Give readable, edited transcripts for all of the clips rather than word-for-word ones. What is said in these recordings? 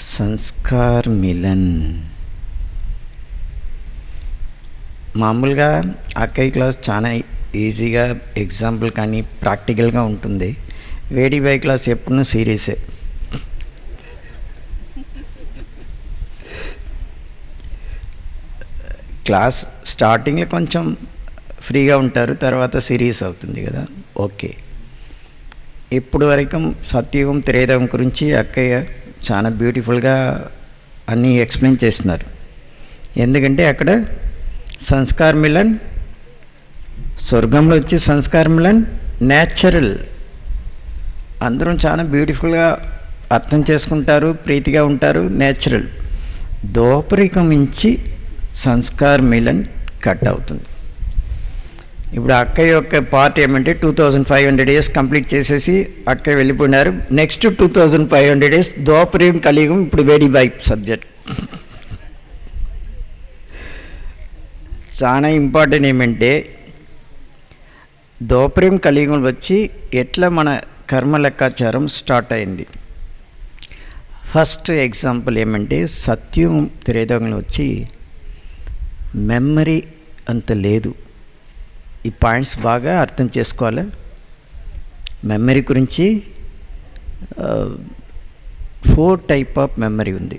Sanskar melon. మామూలుగా అక్కయ్య class చాలా ఈజీగా ఎగ్జాంపుల్ కానీ ప్రాక్టికల్గా ఉంటుంది. వేడి బై క్లాస్ ఎప్పుడు సీరియసే. క్లాస్ స్టార్టింగ్లో కొంచెం ఫ్రీగా ఉంటారు, తర్వాత సీరియస్ అవుతుంది కదా. ఓకే, ఇప్పుడు వరకు సత్యుగం త్రేతాయుగం గురించి అక్కయ్య చాలా బ్యూటిఫుల్గా అన్నీ ఎక్స్ప్లెయిన్ చేస్తున్నారు. ఎందుకంటే అక్కడ సంస్కార్ మిలన్, స్వర్గంలో వచ్చి సంస్కార్ మిలన్ న్యాచురల్. అందరం చాలా బ్యూటిఫుల్గా అర్థం చేసుకుంటారు, ప్రీతిగా ఉంటారు, న్యాచురల్. దోపరికం నుంచి సంస్కార్ మిలన్ కట్ అవుతుంది. ఇప్పుడు అక్కయ్య యొక్క పార్ట్ ఏమంటే 2500 days కంప్లీట్ చేసేసి అక్కయ్య వెళ్ళిపోయినారు. నెక్స్ట్ 2500 days దోపరికం కలియుగం. ఇప్పుడు వేడి బై సబ్జెక్ట్ చాలా ఇంపార్టెంట్. ఏమంటే దోపరికం కలియుగం వచ్చి ఎట్లా మన కర్మ లెక్కాచారం స్టార్ట్ అయింది. ఫస్ట్ ఎగ్జాంపుల్ ఏమంటే సత్యం త్రేతాయుగంలో వచ్చి మెమరీ అంత లేదు. ఈ పాయింట్స్ బాగా అర్థం చేసుకోవాలి. మెమరీ గురించి 4 type ఆఫ్ మెమరీ ఉంది.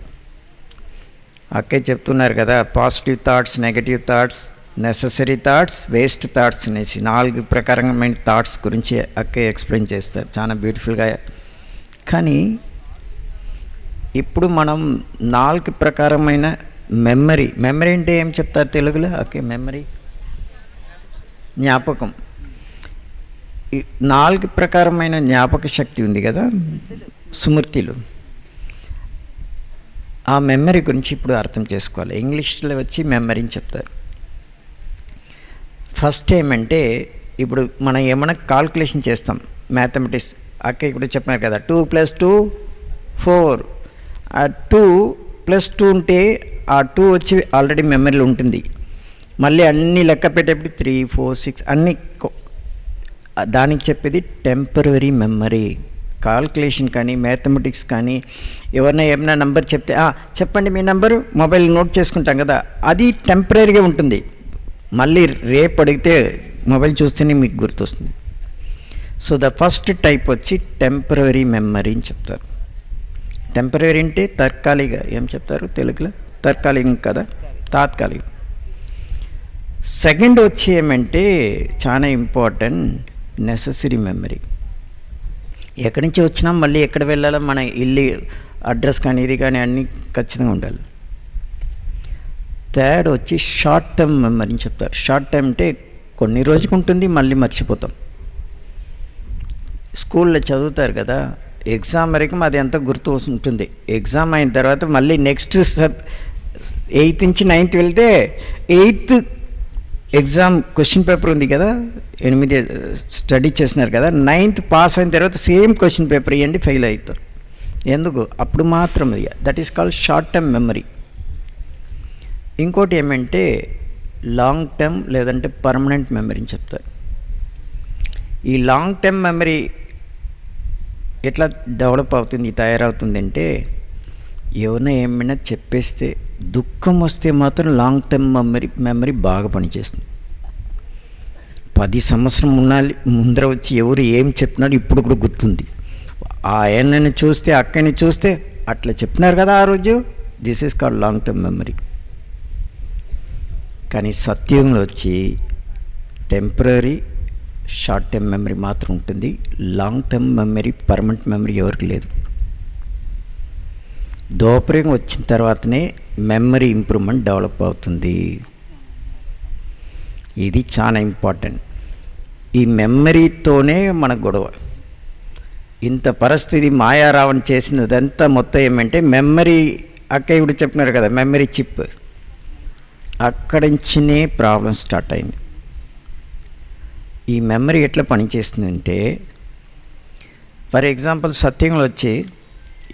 అక్కే చెప్తున్నారు కదా, positive thoughts, negative thoughts, necessary thoughts, waste thoughts అనేసి 4 ప్రకారమైన థాట్స్ గురించి అక్కే ఎక్స్ప్లెయిన్ చేస్తారు చాలా బ్యూటిఫుల్గా. కానీ ఇప్పుడు మనం 4 ప్రకారమైన మెమరీ అంటే ఏం చెప్తారు తెలుగులో? ఓకే, మెమరీ జ్ఞాపకం. 4 ప్రకారమైన జ్ఞాపక శక్తి ఉంది కదా, స్మృతిలు. ఆ మెమరీ గురించి ఇప్పుడు అర్థం చేసుకోవాలి. ఇంగ్లీష్లో వచ్చి మెమరీ అని చెప్తారు. ఫస్ట్ ఏమంటే ఇప్పుడు మనం ఏమైనా కాల్కులేషన్ చేస్తాం, మ్యాథమెటిక్స్. అక్క ఇప్పుడు చెప్పినారు కదా 2 + 2 4. ఆ 2 + 2 ఉంటే ఆ 2 వచ్చి ఆల్రెడీ మెమరీలో ఉంటుంది. మళ్ళీ అన్నీ లెక్క పెట్టేప్పుడు 3 4 6 అన్నీ దానికి చెప్పేది టెంపరరీ మెమరీ. కాల్కులేషన్ కానీ మ్యాథమెటిక్స్ కానీ ఎవరైనా ఏమైనా నెంబర్ చెప్తే చెప్పండి మీ నెంబరు, మొబైల్ నోట్ చేసుకుంటాం కదా, అది టెంపరీగా ఉంటుంది. మళ్ళీ రేపు అడిగితే మొబైల్ చూస్తేనే మీకు గుర్తొస్తుంది. సో ద ఫస్ట్ టైప్ వచ్చి టెంపరరీ మెమరీ అని చెప్తారు. టెంపరరీ అంటే తాత్కాలిక. ఏం చెప్తారు తెలుగులో? తాత్కాలికం కదా, తాత్కాలికం. సెకండ్ వచ్చి ఏమంటే చాలా ఇంపార్టెంట్, నెససరీ మెమరీ. ఎక్కడి నుంచి వచ్చినా మళ్ళీ ఎక్కడ వెళ్ళాలో మన ఇల్లు అడ్రస్ కానీ ఇది కానీ అన్నీ ఖచ్చితంగా ఉండాలి. థర్డ్ వచ్చి షార్ట్ టర్మ్ మెమరీ అని చెప్తారు. షార్ట్ టర్మ్ అంటే కొన్ని రోజులకు ఉంటుంది, మళ్ళీ మర్చిపోతాం. స్కూల్లో చదువుతారు కదా, ఎగ్జామ్ వరకు అది ఎంత గుర్తు ఉంటుంది. ఎగ్జామ్ అయిన తర్వాత మళ్ళీ నెక్స్ట్ 8th నుంచి 9th వెళ్తే 8th ఎగ్జామ్ క్వశ్చన్ పేపర్ ఉంది కదా, 8 స్టడీ చేసినారు కదా, 9th పాస్ అయిన తర్వాత సేమ్ క్వశ్చన్ పేపర్ ఇవ్వండి, ఫెయిల్ అవుతారు. ఎందుకు? అప్పుడు మాత్రం that is called short term memory. ఇంకోటి ఏమంటే లాంగ్ టర్మ్ లేదంటే పర్మనెంట్ మెమరీ అని చెప్తారు. ఈ లాంగ్ టర్మ్ మెమరీ ఎట్లా డెవలప్ అవుతుంది, తయారవుతుంది అంటే ఎవరైనా ఏమైనా చెప్పేస్తే దుఃఖం వస్తే మాత్రం లాంగ్ టర్మ్ మెమరీ బాగా పనిచేస్తుంది. 10 సంవత్సరం ముందర వచ్చి ఎవరు ఏం చెప్పినాడు ఇప్పుడు కూడా గుర్తుంది. ఆయనని చూస్తే అక్కని చూస్తే అట్లా చెప్పినారు కదా ఆ రోజు, this is called long term memory. కానీ సత్యంలో వచ్చి టెంపరీ షార్ట్ టర్మ్ మెమరీ మాత్రం ఉంటుంది. Long term memory, permanent memory ఎవరికి లేదు. దోపరికం వచ్చిన తర్వాతనే మెమరీ ఇంప్రూవ్మెంట్ డెవలప్ అవుతుంది. ఇది చాలా ఇంపార్టెంట్. ఈ మెమరీతోనే మన గొడవ. ఇంత పరిస్థితి మాయారావణ చేసినదంతా మొత్తం ఏమంటే మెమరీ. అక్క ఇప్పుడు చెప్పినారు కదా మెమరీ చిప్, అక్కడి నుంచినే ప్రాబ్లం స్టార్ట్ అయింది. ఈ మెమరీ ఎట్లా పనిచేస్తుందంటే, ఫర్ ఎగ్జాంపుల్ సత్యంలో వచ్చి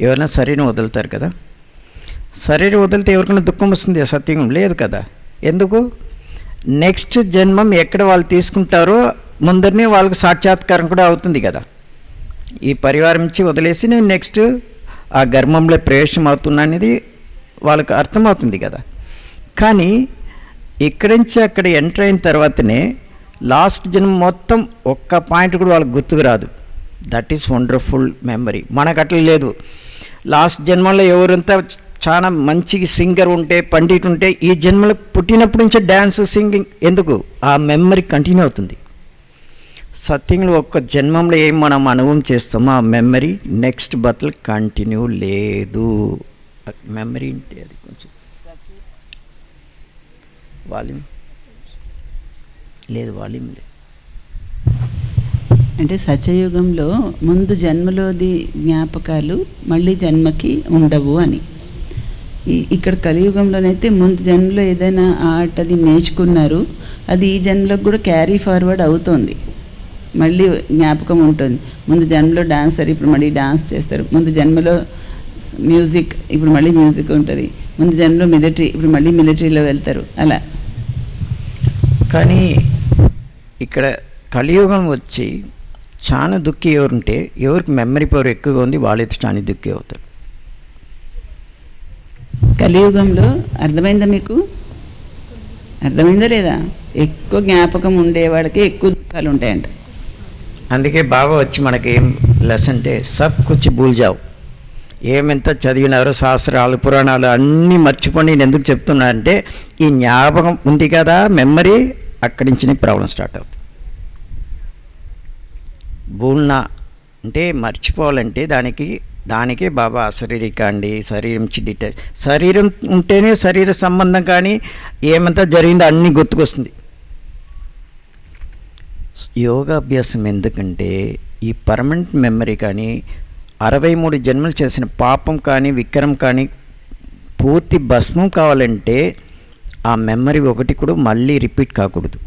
ఎవరైనా శరీరం వదులుతారు కదా, శరీరం వదిలితే ఎవరికైనా దుఃఖం వస్తుంది? సత్యం లేదు కదా. ఎందుకు? నెక్స్ట్ జన్మం ఎక్కడ వాళ్ళు తీసుకుంటారో ముందరనే వాళ్ళకి సాక్షాత్కారం కూడా అవుతుంది కదా. ఈ పరివారం నుంచి వదిలేసి నేను నెక్స్ట్ ఆ గర్భంలో ప్రవేశం అవుతున్నా అనేది వాళ్ళకి అర్థమవుతుంది కదా. కానీ ఇక్కడి నుంచి అక్కడ ఎంటర్ అయిన తర్వాతనే లాస్ట్ జన్మ మొత్తం ఒక్క పాయింట్ కూడా వాళ్ళకి గుర్తుకు రాదు. That is wonderful memory. మనకు అట్లా లేదు. లాస్ట్ జన్మలో ఎవరంతా చాలా మంచి సింగర్ ఉంటే, పండిట్ ఉంటే, ఈ జన్మలో పుట్టినప్పటి నుంచే డ్యాన్స్ సింగింగ్ ఎందుకు, ఆ మెమరీ కంటిన్యూ అవుతుంది. సత్యంలో ఒక్క జన్మంలో ఏం మనం అనుభవం చేస్తామో ఆ మెమరీ నెక్స్ట్ బర్త్లో కంటిన్యూ లేదు. మెమరీ అంటే అది కొంచెం వాల్యూమ్ లేదు, వాల్యూమ్ లేదు. అంటే సత్యయుగంలో ముందు జన్మలోది జ్ఞాపకాలు మళ్ళీ జన్మకి ఉండవు అని. ఇక్కడ కలియుగంలోనైతే ముందు జన్మలో ఏదైనా ఆర్ట్ అది నేర్చుకున్నారు, అది ఈ జన్మలోకి కూడా క్యారీ ఫార్వర్డ్ అవుతుంది, మళ్ళీ జ్ఞాపకం ఉంటుంది. ముందు జన్మలో డాన్సర్, ఇప్పుడు మళ్ళీ డాన్స్ చేస్తారు. ముందు జన్మలో మ్యూజిక్, ఇప్పుడు మళ్ళీ మ్యూజిక్ ఉంటుంది. ముందు జన్మలో మిలిటరీ, ఇప్పుడు మళ్ళీ మిలిటరీలో వెళ్తారు అలా. కానీ ఇక్కడ కలియుగం వచ్చి చాలా దుఃఖి ఎవరుంటే, ఎవరికి మెమరీ పవర్ ఎక్కువగా ఉంది వాళ్ళైతే చాలా దుఃఖి అవుతారు. కలియుగంలో అర్థమైందా మీకు? అర్థమైందా లేదా? ఎక్కువ జ్ఞాపకం ఉండేవాడికి ఎక్కువ దుఃఖాలు ఉంటాయంట. అందుకే బాబా వచ్చి మనకి ఏం లెసన్ అంటే సబ్ కుచ్ భూల్ జావ్. ఏమెంత చదివినారో శాస్త్రాలు పురాణాలు అన్నీ మర్చిపోయి నేను ఎందుకు చెప్తున్నానంటే, ఈ జ్ఞాపకం ఉంది కదా మెమరీ, అక్కడి నుంచి ప్రాబ్లం స్టార్ట్ అవుతుంది. భూల్నా అంటే మర్చిపోవాలంటే దానికే బాబా అశరీరిక అండి, శరీరం నుంచి డిటాచ్. శరీరం ఉంటేనే శరీర సంబంధం కానీ ఏమంతా జరిగిందో అన్నీ గుర్తుకొస్తుంది. యోగాభ్యాసం ఎందుకంటే ఈ పర్మనెంట్ మెమరీ కానీ 63 జన్మలు చేసిన పాపం కానీ విక్రమ్ కానీ పూర్తి భస్మం కావాలంటే ఆ మెమరీ ఒకటి కూడా మళ్ళీ రిపీట్ కాకూడదు.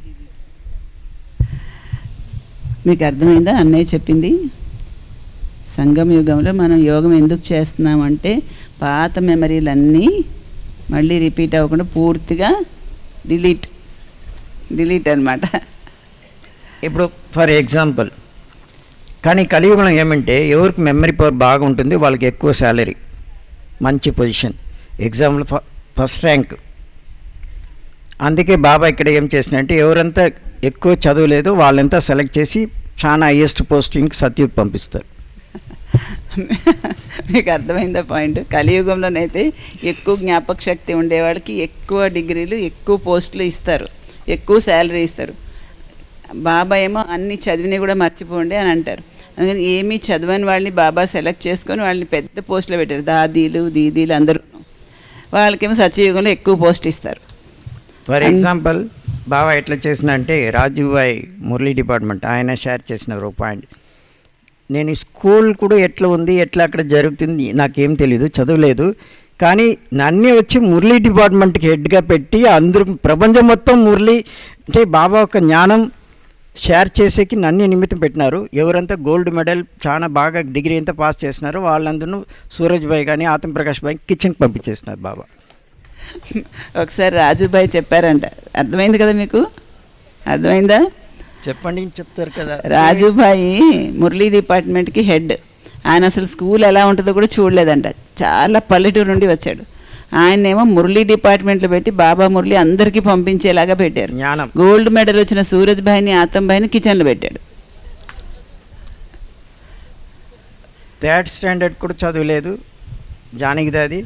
మీకు అర్థమైందా అన్నయ్య చెప్పింది? సంగమ యుగంలో మనం యోగం ఎందుకు చేస్తున్నామంటే పాత మెమరీలన్నీ మళ్ళీ రిపీట్ అవ్వకుండా పూర్తిగా డిలీట్ అనమాట. ఇప్పుడు ఫర్ ఎగ్జాంపుల్, కానీ కలియుగంలో ఏమంటే ఎవరికి మెమరీ పవర్ బాగా ఉంటుంది వాళ్ళకి ఎక్కువ శాలరీ, మంచి పొజిషన్, ఎగ్జాంపుల్ ఫస్ట్ ర్యాంక్. అందుకే బాబా ఇక్కడ ఏం చేసినంటే ఎవరంతా ఎక్కువ చదువులేదు వాళ్ళంతా సెలెక్ట్ చేసి చాలా హైయెస్ట్ పోస్టింగ్కి సత్యుకి పంపిస్తారు. మీకు అర్థమైందా పాయింట్? కలియుగంలోనైతే ఎక్కువ జ్ఞాపక శక్తి ఉండేవాడికి ఎక్కువ డిగ్రీలు, ఎక్కువ పోస్టులు ఇస్తారు, ఎక్కువ శాలరీ ఇస్తారు. బాబా ఏమో అన్ని చదివినవి కూడా మర్చిపోండి అని అంటారు. అందుకని ఏమీ చదవని వాళ్ళని బాబా సెలెక్ట్ చేసుకొని వాళ్ళని పెద్ద పోస్టులో పెట్టారు. దాదీలు దీదీలు అందరూ, వాళ్ళకేమో సత్యయుగంలో ఎక్కువ పోస్ట్ ఇస్తారు. ఫర్ ఎగ్జాంపుల్ బాబా ఎట్లా చేసిన అంటే రాజుభాయ్ మురళీ డిపార్ట్మెంట్ ఆయన షేర్ చేసిన ఒక పాయింట్. నేను స్కూల్ కూడా ఎట్లా ఉంది, ఎట్లా అక్కడ జరుగుతుంది నాకేం తెలీదు, చదవలేదు. కానీ నన్నే వచ్చి మురళీ డిపార్ట్మెంట్కి హెడ్గా పెట్టి అందరూ ప్రపంచం మొత్తం మురళీ అంటే బాబా ఒక జ్ఞానం షేర్ చేసేకి నన్ను నిమిత్తం పెట్టినారు. ఎవరంతా గోల్డ్ మెడల్ చాలా బాగా డిగ్రీ అంతా పాస్ చేసినారో వాళ్ళందరూ సూరజ్ భాయ్ కానీ ఆత్మ ప్రకాష్ భాయ్ కిచెన్కి పంపించేసినారు బాబా. ఒకసారి రాజుభాయ్ చెప్పారంట, అర్థమైంది కదా మీకు? అర్థమైందా? చెప్పండి, చెప్తారు కదా. రాజుభాయి మురళీ డిపార్ట్మెంట్కి హెడ్. ఆయన అసలు స్కూల్ ఎలా ఉంటుందో కూడా చూడలేదంట, చాలా పల్లెటూరు నుండి వచ్చాడు. ఆయనేమో మురళీ డిపార్ట్మెంట్లో పెట్టి బాబా మురళీ అందరికీ పంపించేలాగా పెట్టారు. జ్ఞానం. గోల్డ్ మెడల్ వచ్చిన సూరజ్ భాయ్ని ఆతం భాయ్ని కిచెన్లో పెట్టాడు. థర్డ్ స్టాండర్డ్ కూడా చదువులేదు, జానకిదాది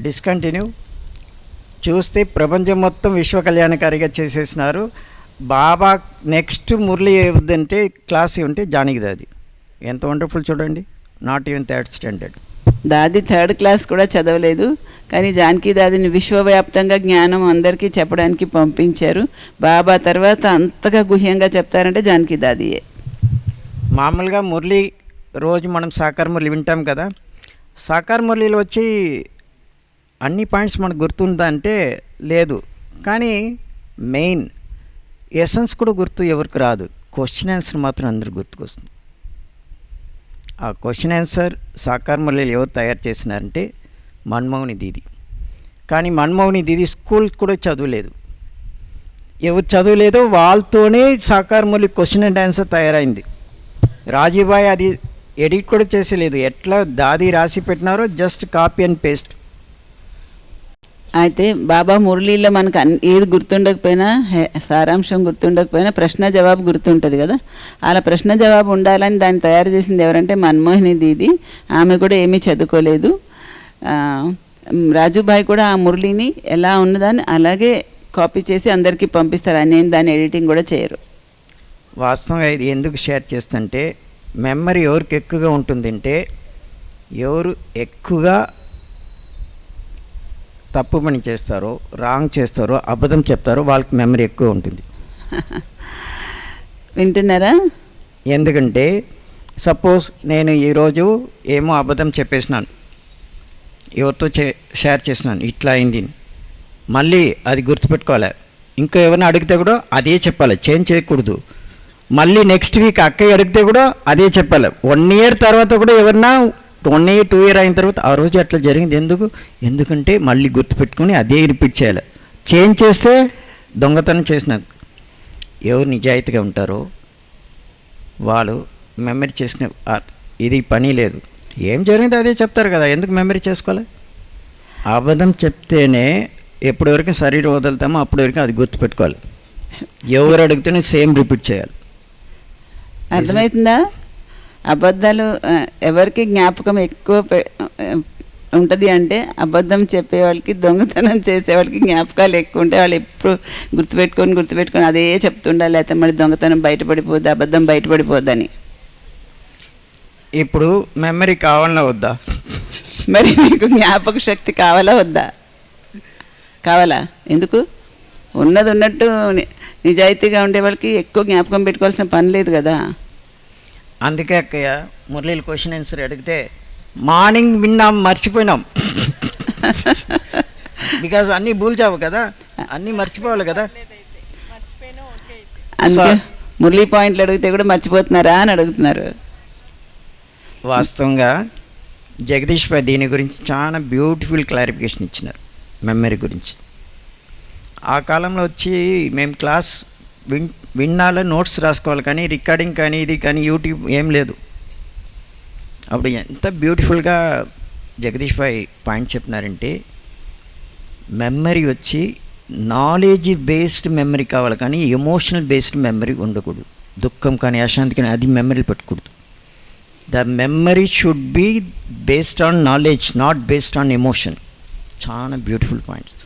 డిస్కంటిన్యూ. చూస్తే ప్రపంచం మొత్తం విశ్వ కళ్యాణకారిగా చేసేసినారు. బాబా నెక్స్ట్ మురళి ఏదంటే క్లాస్ ఉంటే జానకిదాది. ఎంత వండర్ఫుల్ చూడండి, నాట్ ఈవెన్ థర్డ్ స్టాండర్డ్. దాది థర్డ్ క్లాస్ కూడా చదవలేదు, కానీ జానకి దాదిని విశ్వవ్యాప్తంగా జ్ఞానం అందరికీ చెప్పడానికి పంపించారు. బాబా తర్వాత అంతగా గుహ్యంగా చెప్తారంటే జానకి దాదియే. మామూలుగా మురళి రోజు మనం సాకార మురళి వింటాం కదా, సాకార మురళిలో వచ్చి అన్ని పాయింట్స్ మనకు గుర్తుందా అంటే లేదు. కానీ మెయిన్ ఎసెన్స్ కూడా గుర్తు ఎవరికి రాదు, క్వశ్చన్ ఆన్సర్ మాత్రం అందరికి గుర్తుకొస్తుంది. ఆ క్వశ్చన్ ఆన్సర్ సాకార మురళిలో ఎవరు తయారు చేసినారంటే మన్మోహని దీది. కానీ మన్మోహని దీది స్కూల్ కూడా చదవలేదు. ఎవరు చదవలేదో వాళ్ళతోనే సాకార మురళి క్వశ్చన్ అండ్ ఆన్సర్ తయారైంది. రాజీభాయ్ అది ఎడిట్ కూడా చేసేలేదు, ఎట్లా దాది రాసి పెట్టినారో జస్ట్ కాపీ అండ్ పేస్ట్. అయితే బాబా మురళీలో మనకు ఏది గుర్తుండకపోయినా సారాంశం గుర్తుండకపోయినా ప్రశ్న జవాబు గుర్తుంటుంది కదా. అలా ప్రశ్న జవాబు ఉండాలని దాన్ని తయారు చేసింది ఎవరంటే మన్మోహిని దీది. ఆమె కూడా ఏమీ చదువుకోలేదు. రాజుభాయ్ కూడా ఆ మురళిని ఎలా ఉన్నదాన్ని అలాగే కాపీ చేసి అందరికీ పంపిస్తారు. నేను దాన్ని ఎడిటింగ్ కూడా చేయరు. వాస్తవంగా ఇది ఎందుకు షేర్ చేస్తుంటే మెమరీ ఎవరికి ఎక్కువగా ఉంటుందంటే ఎవరు ఎక్కువగా తప్పు పని చేస్తారో, రాంగ్ చేస్తారో, అబద్ధం చెప్తారో వాళ్ళకి మెమరీ ఎక్కువ ఉంటుంది. వింటున్నారా? ఎందుకంటే సపోజ్ నేను ఈరోజు ఏమో అబద్ధం చెప్పేసినాను, ఎవరితో షేర్ చేసినాను, ఇట్లా అయింది, మళ్ళీ అది గుర్తుపెట్టుకోవాలి. ఇంకా ఎవరిని అడిగితే కూడా అదే చెప్పాలి, చేంజ్ చేయకూడదు. మళ్ళీ నెక్స్ట్ వీక్ అక్కయ్య అడిగితే కూడా అదే చెప్పాలి. 1 year తర్వాత కూడా ఎవరన్నా 1 year 2 year అయిన తర్వాత ఆ రోజు అట్లా జరిగింది ఎందుకంటే మళ్ళీ గుర్తుపెట్టుకొని అదే రిపీట్ చేయాలి. చేంజ్ చేస్తే దొంగతనం చేసినారు. ఎవరు నిజాయితీగా ఉంటారో వాళ్ళు మెమరీ చేసుకునే ఇది పని లేదు. ఏం జరిగిందో అదే చెప్తారు కదా, ఎందుకు మెమరీ చేసుకోవాలి? అబద్ధం చెప్తేనే ఎప్పటి వరకు శరీరం వదులుతామో అప్పటి వరకు అది గుర్తుపెట్టుకోవాలి. ఎవరు అడిగితేనే సేమ్ రిపీట్ చేయాలి. అర్థమవుతుందా? అబద్ధాలు ఎవరికి జ్ఞాపకం ఎక్కువ ఉంటుంది అంటే అబద్ధం చెప్పేవాళ్ళకి, దొంగతనం చేసేవాళ్ళకి జ్ఞాపకాలు ఎక్కువ ఉంటాయి. వాళ్ళు ఎప్పుడు గుర్తుపెట్టుకొని అదే చెప్తుండాలి, లేకపోతే మరి దొంగతనం బయటపడిపోద్ది, అబద్ధం బయటపడిపోద్దని. ఇప్పుడు మెమరీ కావాలా వద్దా? మరి మీకు జ్ఞాపక శక్తి కావాలా వద్దా? కావాలా? ఎందుకు? ఉన్నది ఉన్నట్టు నిజాయితీగా ఉండే వాళ్ళకి ఎక్కువ జ్ఞాపకం పెట్టుకోవాల్సిన పని లేదు కదా. అందుకే అక్కయ్య మురళీలు క్వశ్చన్ ఆన్సర్ అడిగితే మార్నింగ్ విన్నాం మర్చిపోయినాం. బికాజ్ అన్నీ భూల్చావు కదా, అన్నీ మర్చిపోవాలి కదా. అందుకే మురళీ పాయింట్లు అడిగితే కూడా మర్చిపోతున్నారా అని అడుగుతున్నారు. వాస్తవంగా జగదీష్ భాయ్ దీని గురించి చాలా బ్యూటిఫుల్ క్లారిఫికేషన్ ఇచ్చినారు మెమరీ గురించి. ఆ కాలంలో వచ్చి మేము క్లాస్ విన్నాలో నోట్స్ రాసుకోవాలి, కానీ రికార్డింగ్ కానీ ఇది కానీ యూట్యూబ్ ఏం లేదు. అప్పుడు ఎంత బ్యూటిఫుల్గా జగదీష్ భాయ్ పాయింట్ చెప్పినారంటే మెమరీ వచ్చి నాలెడ్జ్ బేస్డ్ మెమరీ కావాలి, కానీ ఎమోషనల్ బేస్డ్ మెమరీ ఉండకూడదు. దుఃఖం కానీ అశాంతి కానీ అది మెమరీ పెట్టకూడదు. The memory should be based on knowledge, not based on emotion. చాలా బ్యూటిఫుల్ పాయింట్స్.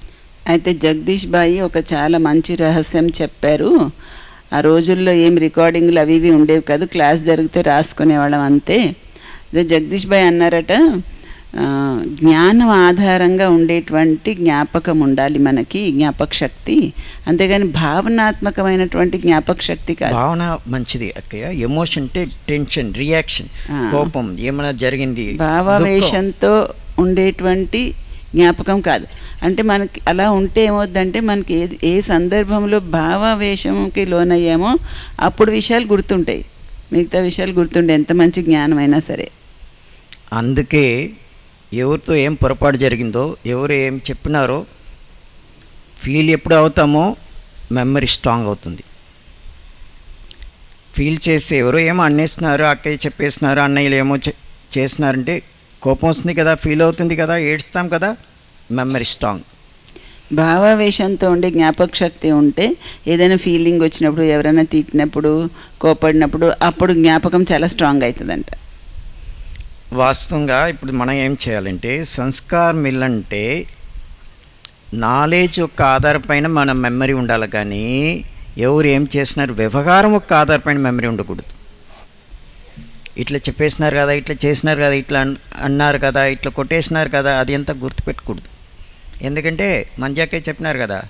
అయితే జగదీష్ భాయ్ ఒక చాలా మంచి రహస్యం చెప్పారు. ఆ రోజుల్లో ఏం రికార్డింగ్లు అవి ఇవి ఉండేవి కాదు, క్లాస్ జరిగితే రాసుకునేవాళ్ళం అంతే. అదే జగదీష్ భాయ్ అన్నారట, జ్ఞానం ఆధారంగా ఉండేటువంటి జ్ఞాపకం ఉండాలి మనకి, జ్ఞాపక శక్తి. అంతేగాని భావనాత్మకమైనటువంటి జ్ఞాపక శక్తి కాదు. భావన మంచిది అక్కయ్య, ఎమోషన్ అంటే టెన్షన్, రియాక్షన్, కోపం, ఏమైనా జరిగింది, భావావేశంతో ఉండేటువంటి జ్ఞాపకం కాదు. అంటే మనకి అలా ఉంటే ఏమవుద్దంటే మనకి ఏ సందర్భంలో భావావేశంకి లోనయ్యామో అప్పుడు విషయాలు గుర్తుంటాయి, మిగతా విషయాలు గుర్తుండే ఎంత మంచి జ్ఞానం అయినా సరే. అందుకే ఎవరితో ఏం పొరపాటు జరిగిందో, ఎవరు ఏం చెప్పినారో ఫీల్ ఎప్పుడు అవుతామో మెమరీ స్ట్రాంగ్ అవుతుంది. ఫీల్ చేసి ఎవరో ఏమో అనేస్తున్నారు, అక్కయ్య చెప్పేస్తున్నారు, అన్నయ్యలు ఏమో చేస్తున్నారంటే కోపం వస్తుంది కదా, ఫీల్ అవుతుంది కదా, ఏడుస్తాం కదా, మెమరీ స్ట్రాంగ్. భావావేశంతో ఉండే జ్ఞాపక శక్తి ఉంటే ఏదైనా ఫీలింగ్ వచ్చినప్పుడు, ఎవరైనా తిట్టినప్పుడు, కోపడినప్పుడు అప్పుడు జ్ఞాపకం చాలా స్ట్రాంగ్ అవుతుందంట. వాస్తవంగా ఇప్పుడు మనం ఏం చేయాలంటే సంస్కార్ మిల్ అంటే నాలెడ్జ్ యొక్క ఆధారపైన మన మెమరీ ఉండాలి, కానీ ఎవరు ఏం చేసినారు వ్యవహారం యొక్క ఆధారపైన మెమరీ ఉండకూడదు. ఇట్లా చెప్పేసినారు కదా, ఇట్లా చేసినారు కదా, ఇట్లా అన్నారు కదా, ఇట్లా కొట్టేసినారు కదా, అది అంతా గుర్తుపెట్టకూడదు. ఎందుకంటే మంజాకే చెప్పినారు కదా,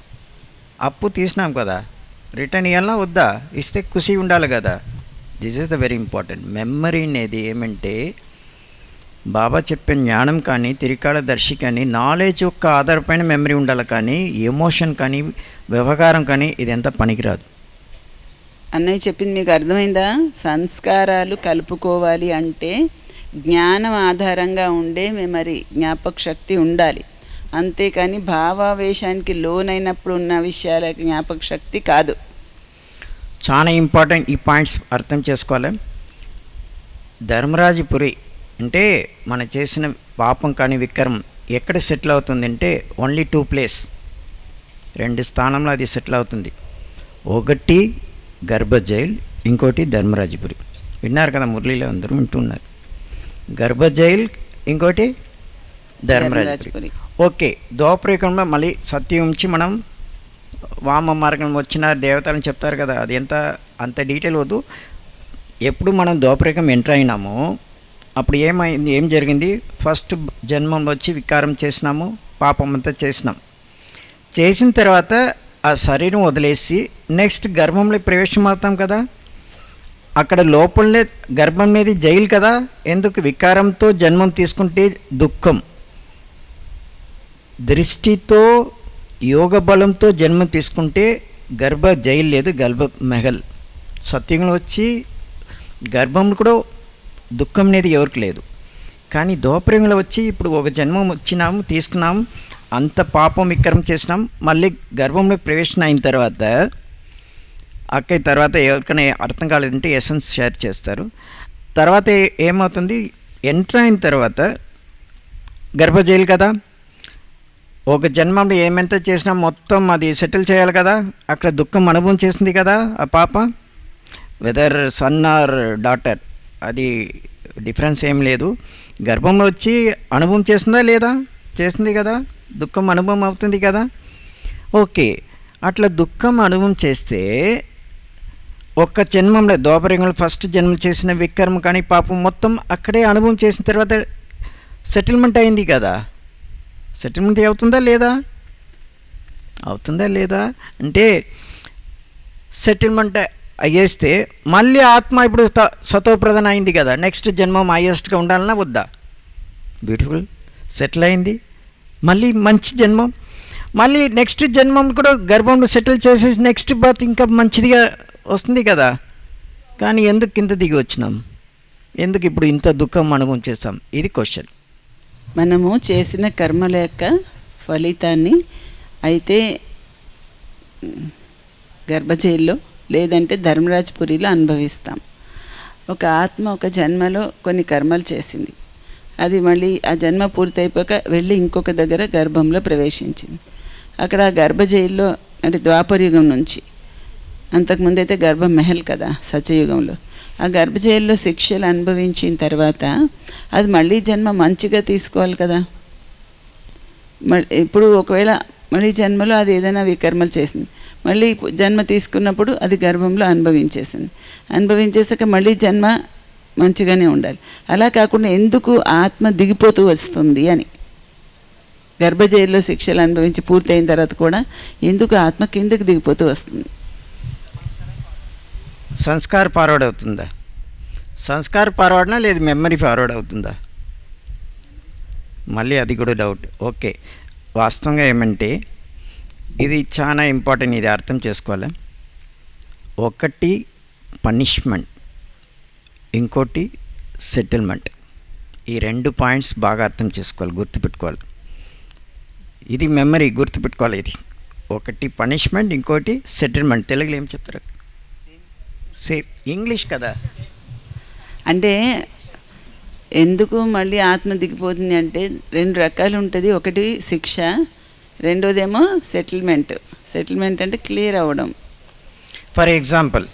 అప్పు తీసినాం కదా, రిటర్న్ ఇవ్వాలా వద్దా, ఇస్తే ఖుషి ఉండాలి కదా. This is the very important. Memory అనేది ఏమంటే బాబా చెప్పే జ్ఞానం కానీ, తిరికాల దర్శి కానీ, నాలెడ్జ్ యొక్క ఆధారపైన మెమరీ ఉండాలి, కానీ ఎమోషన్ కానీ, వ్యవహారం కానీ ఇదంతా పనికిరాదు. అన్నయ్య చెప్పింది మీకు అర్థమైందా? సంస్కారాలు కలుపుకోవాలి అంటే జ్ఞానం ఆధారంగా ఉండే మెమరీ, జ్ఞాపక శక్తి ఉండాలి. అంతేకాని భావావేశానికి లోనైనప్పుడు ఉన్న విషయాల జ్ఞాపక శక్తి కాదు. చాలా ఇంపార్టెంట్ ఈ పాయింట్స్ అర్థం చేసుకోవాలి. ధర్మరాజపురి అంటే మనం చేసిన పాపం కానీ విక్రమం ఎక్కడ సెటిల్ అవుతుంది అంటే ఓన్లీ 2 ప్లేస్, 2 స్థానంలో అది సెటిల్ అవుతుంది. ఒకటి గర్భ జైల్, ఇంకోటి ధర్మరాజపురి. విన్నారు కదా మురళిలో, అందరూ వింటున్నారు. గర్భ జైల్, ఇంకోటి ధర్మరాజపురి. ఓకే, ద్వాపరయుగంలో మళ్ళీ సత్యం నుంచి మనం వామ మార్గం వచ్చిన దేవతలను చెప్తారు కదా, అది అంత డీటెయిల్ వద్దు. ఎప్పుడు మనం ద్వాపరయుగం ఎంటర్ అయినామో అప్పుడు ఏం జరిగింది, ఫస్ట్ జన్మంలో వచ్చి వికారం చేసినాము, పాపం అంతా చేసిన తర్వాత ఆ శరీరం వదిలేసి నెక్స్ట్ గర్భంలో ప్రవేశం అవుతాం కదా, అక్కడ లోపలనే గర్భం మీద జైలు కదా. ఎందుకు వికారంతో జన్మం తీసుకుంటే దుఃఖం, దృష్టితో యోగ బలంతో జన్మం తీసుకుంటే గర్భ జైలు లేదు, గర్భ మెహల్. సత్యంలో వచ్చి గర్భంలో కూడా దుఃఖం అనేది ఎవరికి లేదు. కానీ ద్వాపరయుగంలో వచ్చి ఇప్పుడు ఒక జన్మం వచ్చినాము, తీసుకున్నాము, అంత పాపం విక్రమం చేసినాం, మళ్ళీ గర్భంలో ప్రవేశం అయిన తర్వాత తర్వాత ఎవరికైనా అర్థం కాలేదంటే ఎసెన్స్ షేర్ చేస్తారు. తర్వాత ఏమవుతుంది, ఎంటర్ అయిన తర్వాత గర్భ జైలు కదా, ఒక జన్మంలో ఏమెంత చేసినా మొత్తం అది సెటిల్ చేయాలి కదా, అక్కడ దుఃఖం అనుభవం చేసింది కదా ఆ పాప, వెదర్ సన్ ఆర్ డాటర్, అది డిఫరెన్స్ ఏం లేదు. గర్భంలో వచ్చి అనుభవం చేసిందా లేదా, చేసింది కదా, దుఃఖం అనుభవం అవుతుంది కదా. ఓకే, అట్లా దుఃఖం అనుభవం చేస్తే ఒక్క జన్మంలో ద్వాపరయుగంలో ఫస్ట్ జన్మ చేసిన విక్రమ కానీ పాపం మొత్తం అక్కడే అనుభవం చేసిన తర్వాత సెటిల్మెంట్ అయింది కదా. సెటిల్మెంట్ అవుతుందా లేదా అంటే సెటిల్మెంట్ అయ్యేస్తే మళ్ళీ ఆత్మ ఇప్పుడు సతోప్రధాన అయింది కదా, నెక్స్ట్ జన్మం హైయెస్ట్గా ఉండాలన్నా వద్దా? బ్యూటిఫుల్, సెటిల్ అయింది, మళ్ళీ మంచి జన్మం, మళ్ళీ నెక్స్ట్ జన్మం కూడా గర్భంలో సెటిల్ చేసేసి నెక్స్ట్ బర్త్ ఇంకా మంచిదిగా వస్తుంది కదా. కానీ ఎందుకు ఇంత దిగి వచ్చినాం, ఎందుకు ఇప్పుడు ఇంత దుఃఖం అనుభవం చేస్తాం? ఇది క్వశ్చన్. మనము చేసిన కర్మల యొక్క ఫలితాన్ని అయితే గర్భజైల్లో లేదంటే ధర్మరాజపురిలో అనుభవిస్తాం. ఒక ఆత్మ ఒక జన్మలో కొన్ని కర్మలు చేసింది, అది మళ్ళీ ఆ జన్మ పూర్తయిపోక వెళ్ళి ఇంకొక దగ్గర గర్భంలో ప్రవేశించింది. అక్కడ ఆ గర్భజైల్లో అంటే ద్వాపరయుగం నుంచి, అంతకుముందైతే గర్భ మెహల్ కదా సత్యయుగంలో, ఆ గర్భజైల్లో శిక్షలు అనుభవించిన తర్వాత అది మళ్ళీ జన్మ మంచిగా తీసుకోవాలి కదా. ఇప్పుడు ఒకవేళ మళ్ళీ జన్మలో అది ఏదైనా వికర్మలు చేసింది, మళ్ళీ జన్మ తీసుకున్నప్పుడు అది గర్భంలో అనుభవించేసాక మళ్ళీ జన్మ మంచిగానే ఉండాలి. అలా కాకుండా ఎందుకు ఆత్మ దిగిపోతూ వస్తుంది అని, గర్భజైల్లో శిక్షలు అనుభవించి పూర్తయిన తర్వాత కూడా ఎందుకు ఆత్మ కిందకి దిగిపోతూ వస్తుంది? సంస్కార్ ఫార్వర్డ్ అవుతుందా, సంస్కార్ ఫార్వర్డ్నా లేదు మెమరీ ఫార్వర్డ్ అవుతుందా, మళ్ళీ అది కూడా డౌట్. ఓకే, వాస్తవంగా ఏమంటే ఇది చాలా ఇంపార్టెంట్, ఇది అర్థం చేసుకోవాలి. ఒకటి పనిష్మెంట్, ఇంకోటి సెటిల్మెంట్. ఈ 2 పాయింట్స్ బాగా అర్థం చేసుకోవాలి, గుర్తుపెట్టుకోవాలి. ఇది మెమరీ గుర్తుపెట్టుకోవాలి. ఇది ఒకటి పనిష్మెంట్, ఇంకోటి సెటిల్మెంట్. తెలుగులో ఏం చెప్తారు? సేమ్ ఇంగ్లీష్ కదా. అంటే ఎందుకు మళ్ళీ ఆత్మ దిగిపోతుంది అంటే 2 రకాలు ఉంటుంది. ఒకటి శిక్ష, రెండోదేమో సెటిల్మెంట్ అంటే క్లియర్ అవ్వడం. ఫర్ ఎగ్జాంపుల్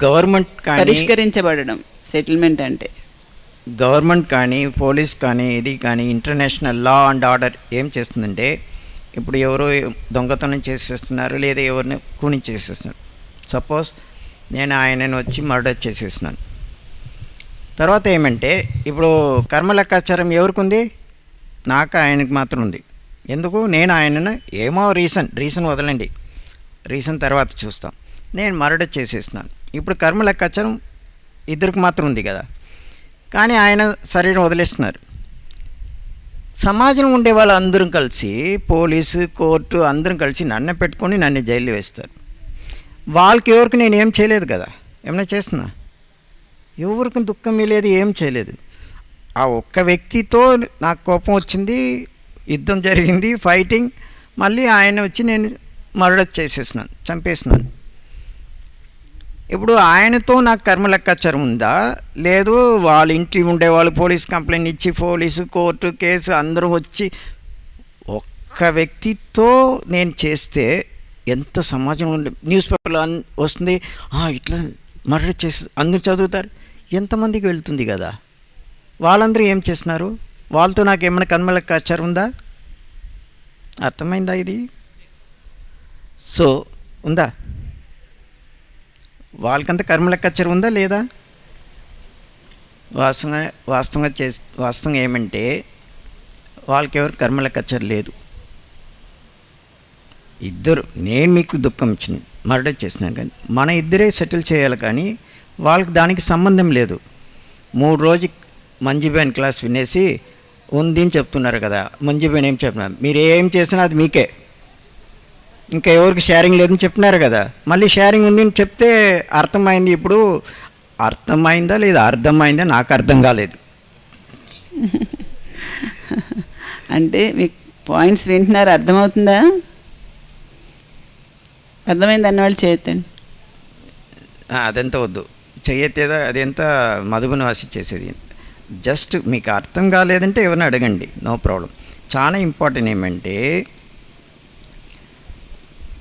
గవర్నమెంట్ కానీ పరిష్కరించబడడం సెటిల్మెంట్ అంటే. గవర్నమెంట్ కానీ పోలీస్ కానీ ఇది కానీ ఇంటర్నేషనల్ లా అండ్ ఆర్డర్ ఏం చేస్తుందంటే, ఇప్పుడు ఎవరో దొంగతనం చేసేస్తున్నారు లేదా ఎవరిని కూని చేసేస్తున్నారు. సపోజ్ నేను ఆయనను వచ్చి మర్డర్ చేసేసినాను. తర్వాత ఏమంటే ఇప్పుడు కర్మ లెక్కాచారం ఎవరికి ఉంది? నాకు ఆయనకి మాత్రం ఉంది. ఎందుకు? నేను ఆయనను ఏమో రీజన్ వదలండి, రీజన్ తర్వాత చూస్తాం. నేను మర్డర్ చేసేసినాను. ఇప్పుడు కర్మ లెక్కాచారం ఇద్దరికి మాత్రం ఉంది కదా. కానీ ఆయన శరీరం వదిలేస్తున్నారు. సమాజంలో ఉండే వాళ్ళు అందరం కలిసి, పోలీసు కోర్టు అందరం కలిసి నన్ను పెట్టుకొని నన్ను జైల్లో వేస్తారు. వాళ్ళకి ఎవరికి నేను ఏం చేయలేదు కదా. ఏమైనా చేస్తున్నా? ఎవరికి దుఃఖం లేదు, ఏం చేయలేదు. ఆ ఒక్క వ్యక్తితో నాకు కోపం వచ్చింది, యుద్ధం జరిగింది, ఫైటింగ్, మళ్ళీ ఆయన వచ్చి నేను మర్డర్ చేసేసినాను, చంపేసినాను. ఇప్పుడు ఆయనతో నాకు కర్మ లెక్కాచారం ఉందా, లేదు వాళ్ళ ఇంటి ఉండేవాళ్ళు పోలీస్ కంప్లైంట్ ఇచ్చి పోలీసు కోర్టు కేసు అందరూ వచ్చి ఒక్క వ్యక్తితో నేను చేస్తే ఎంత సమాజం ఉండే న్యూస్ పేపర్లో వస్తుంది, ఇట్లా మర్డర్ చేసి అందరూ చదువుతారు, ఎంతమందికి వెళ్తుంది కదా. వాళ్ళందరూ ఏం చేస్తున్నారు, వాళ్ళతో నాకు ఏమైనా కర్మ లెక్కాచారం ఉందా? అర్థమైందా ఇది? సో ఉందా? వాళ్ళకంత కర్మ లెక్కాచారం ఉందా లేదా? వాస్తవంగా ఏమంటే వాళ్ళకి ఎవరు కర్మ లెక్కాచారం లేదు. ఇద్దరు, నేను మీకు దుఃఖం ఇచ్చిన మర్డర్ చేసినాను కానీ మన ఇద్దరే సెటిల్ చేయాలి, కానీ వాళ్ళకి దానికి సంబంధం లేదు. 3 రోజు మంజుబేన్ క్లాస్ వినేసి ఉంది అని చెప్తున్నారు కదా. మంజుబేన్ ఏం చెప్తున్నారు, మీరు ఏం చేసినా అది మీకే, ఇంకా ఎవరికి షేరింగ్ లేదని చెప్తున్నారు కదా. మళ్ళీ షేరింగ్ ఉంది అని చెప్తే అర్థమైంది. ఇప్పుడు అర్థమైందా లేదా అర్థమైందా నాకు అర్థం కాలేదు. అంటే మీకు పాయింట్స్ వింటున్నారు, అర్థమవుతుందా? అర్థమైంది అన్నవాళ్ళు చేయొద్దండి. అదంతా వద్దు, చెయ్యతేదా అదెంత మధుబను వాసి చేసేది. జస్ట్ మీకు అర్థం కాలేదంటే ఎవరిని అడగండి, నో ప్రాబ్లం. చాలా ఇంపార్టెంట్ ఏమంటే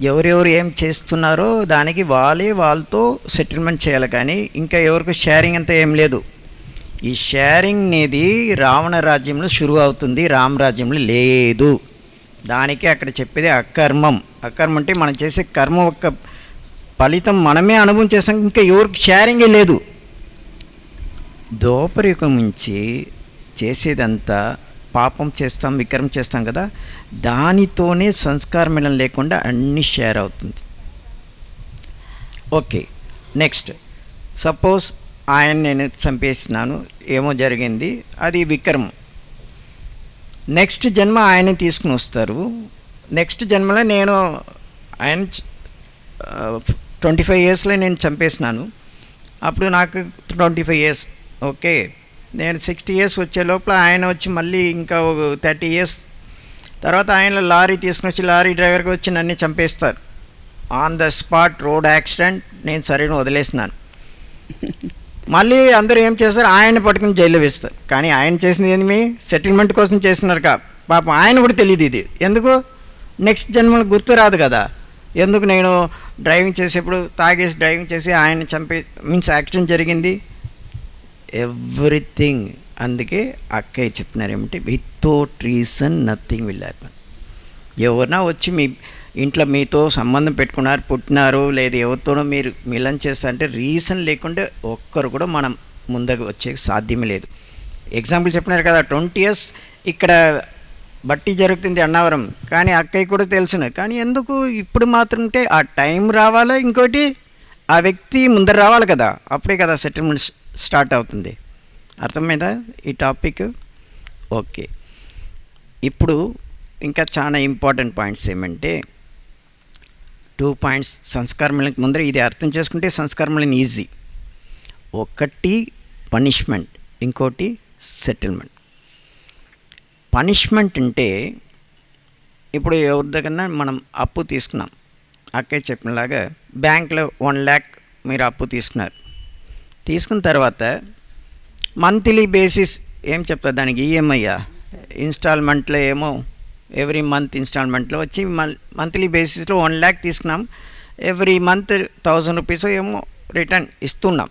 ఎవరెవరు ఏం చేస్తున్నారో దానికి వాళ్ళతో సెటిల్మెంట్ చేయాలి, కానీ ఇంకా ఎవరికి షేరింగ్ అంతా ఏం లేదు. ఈ షేరింగ్ అనేది రావణ రాజ్యంలో షురు అవుతుంది, రామరాజ్యంలో లేదు. దానికి అక్కడ చెప్పేది అకర్మం. అకర్మం అంటే మనం చేసే కర్మ యొక్క ఫలితం మనమే అనుభవం చేసాం, ఇంకా ఎవరికి షేరింగే లేదు. దోపరయుగం నుంచి చేసేదంతా పాపం చేస్తాం, వికరం చేస్తాం కదా, దానితోనే సంస్కార మిలం లేకుండా అన్నీ షేర్ అవుతుంది. ఓకే, నెక్స్ట్ సపోజ్ ఆయన నేను చంపేసినాను, ఏమో జరిగింది, అది విక్రమం. నెక్స్ట్ జన్మ ఆయన తీసుకుని వస్తారు. నెక్స్ట్ జన్మలో నేను ఆయన 25 yearsలో నేను చంపేసినాను, అప్పుడు నాకు 25 years. ఓకే, నేను 60 years వచ్చే లోపల ఆయన వచ్చి మళ్ళీ ఇంకా 30 years తర్వాత ఆయన లారీ తీసుకుని వచ్చి లారీ డ్రైవర్కి వచ్చి నన్ను చంపేస్తారు. On the spot road accident, నేను సరైన వదిలేసినాను. మళ్ళీ అందరూ ఏం చేస్తారు, ఆయన పట్టుకుని జైల్లో వేస్తారు. కానీ ఆయన చేసింది ఏంది, సెటిల్మెంట్ కోసం చేస్తున్నారు పాపం ఆయన కూడా తెలియదు ఇది. ఎందుకు నెక్స్ట్ జన్మలో గుర్తు రాదు కదా. ఎందుకు నేను డ్రైవింగ్ చేసేప్పుడు తాగేసి డ్రైవింగ్ చేసి ఆయన మీన్స్ యాక్సిడెంట్ జరిగింది, ఎవ్రీథింగ్. అందుకే అక్కయ్య చెప్పినారు ఏమంటే without reason nothing will happen. ఎవరైనా వచ్చి మీ ఇంట్లో మీతో సంబంధం పెట్టుకున్నారు, పుట్టినారు, లేదా ఎవరితోనో మీరు మిలన్ చేస్తా అంటే రీజన్ లేకుంటే ఒక్కరు కూడా మనం ముందుకు వచ్చే సాధ్యమే లేదు. ఎగ్జాంపుల్ చెప్పినారు కదా, 20 years ఇక్కడ బట్టి జరుగుతుంది అన్నవరం, కానీ అక్కయ్య కూడా తెలుసును. కానీ ఎందుకు ఇప్పుడు మాత్రం ఆ టైం రావాలా, ఇంకోటి ఆ వ్యక్తి ముందర రావాలి కదా, అప్పుడే కదా సెటిల్మెంట్ స్టార్ట్ అవుతుంది. అర్థమైందా ఈ టాపిక్? ఓకే, ఇప్పుడు ఇంకా చాలా ఇంపార్టెంట్ పాయింట్స్ ఏమంటే 2 points సంస్కారములకి ముందర ఇది అర్థం చేసుకుంటే సంస్కారములని ఈజీ. ఒకటి పనిష్మెంట్, ఇంకోటి సెటిల్మెంట్. పనిష్మెంట్ అంటే ఇప్పుడు ఎవరి దగ్గర మనం అప్పు తీసుకున్నాం, అక్కే చెప్పినలాగా బ్యాంక్లో 1 lakh మీరు అప్పు తీసుకున్న తర్వాత మంత్లీ బేసిస్ ఏం చెప్తారు దానికి, ఈఎంఐ ఇన్స్టాల్మెంట్లో ఏమో ఎవ్రీ మంత్ ఇన్స్టాల్మెంట్లో వచ్చి మంత్లీ బేసిస్లో 1 lakh తీసుకున్నాం, ఎవ్రీ మంత్ 1000 rupees ఏమో రిటర్న్ ఇస్తున్నాం.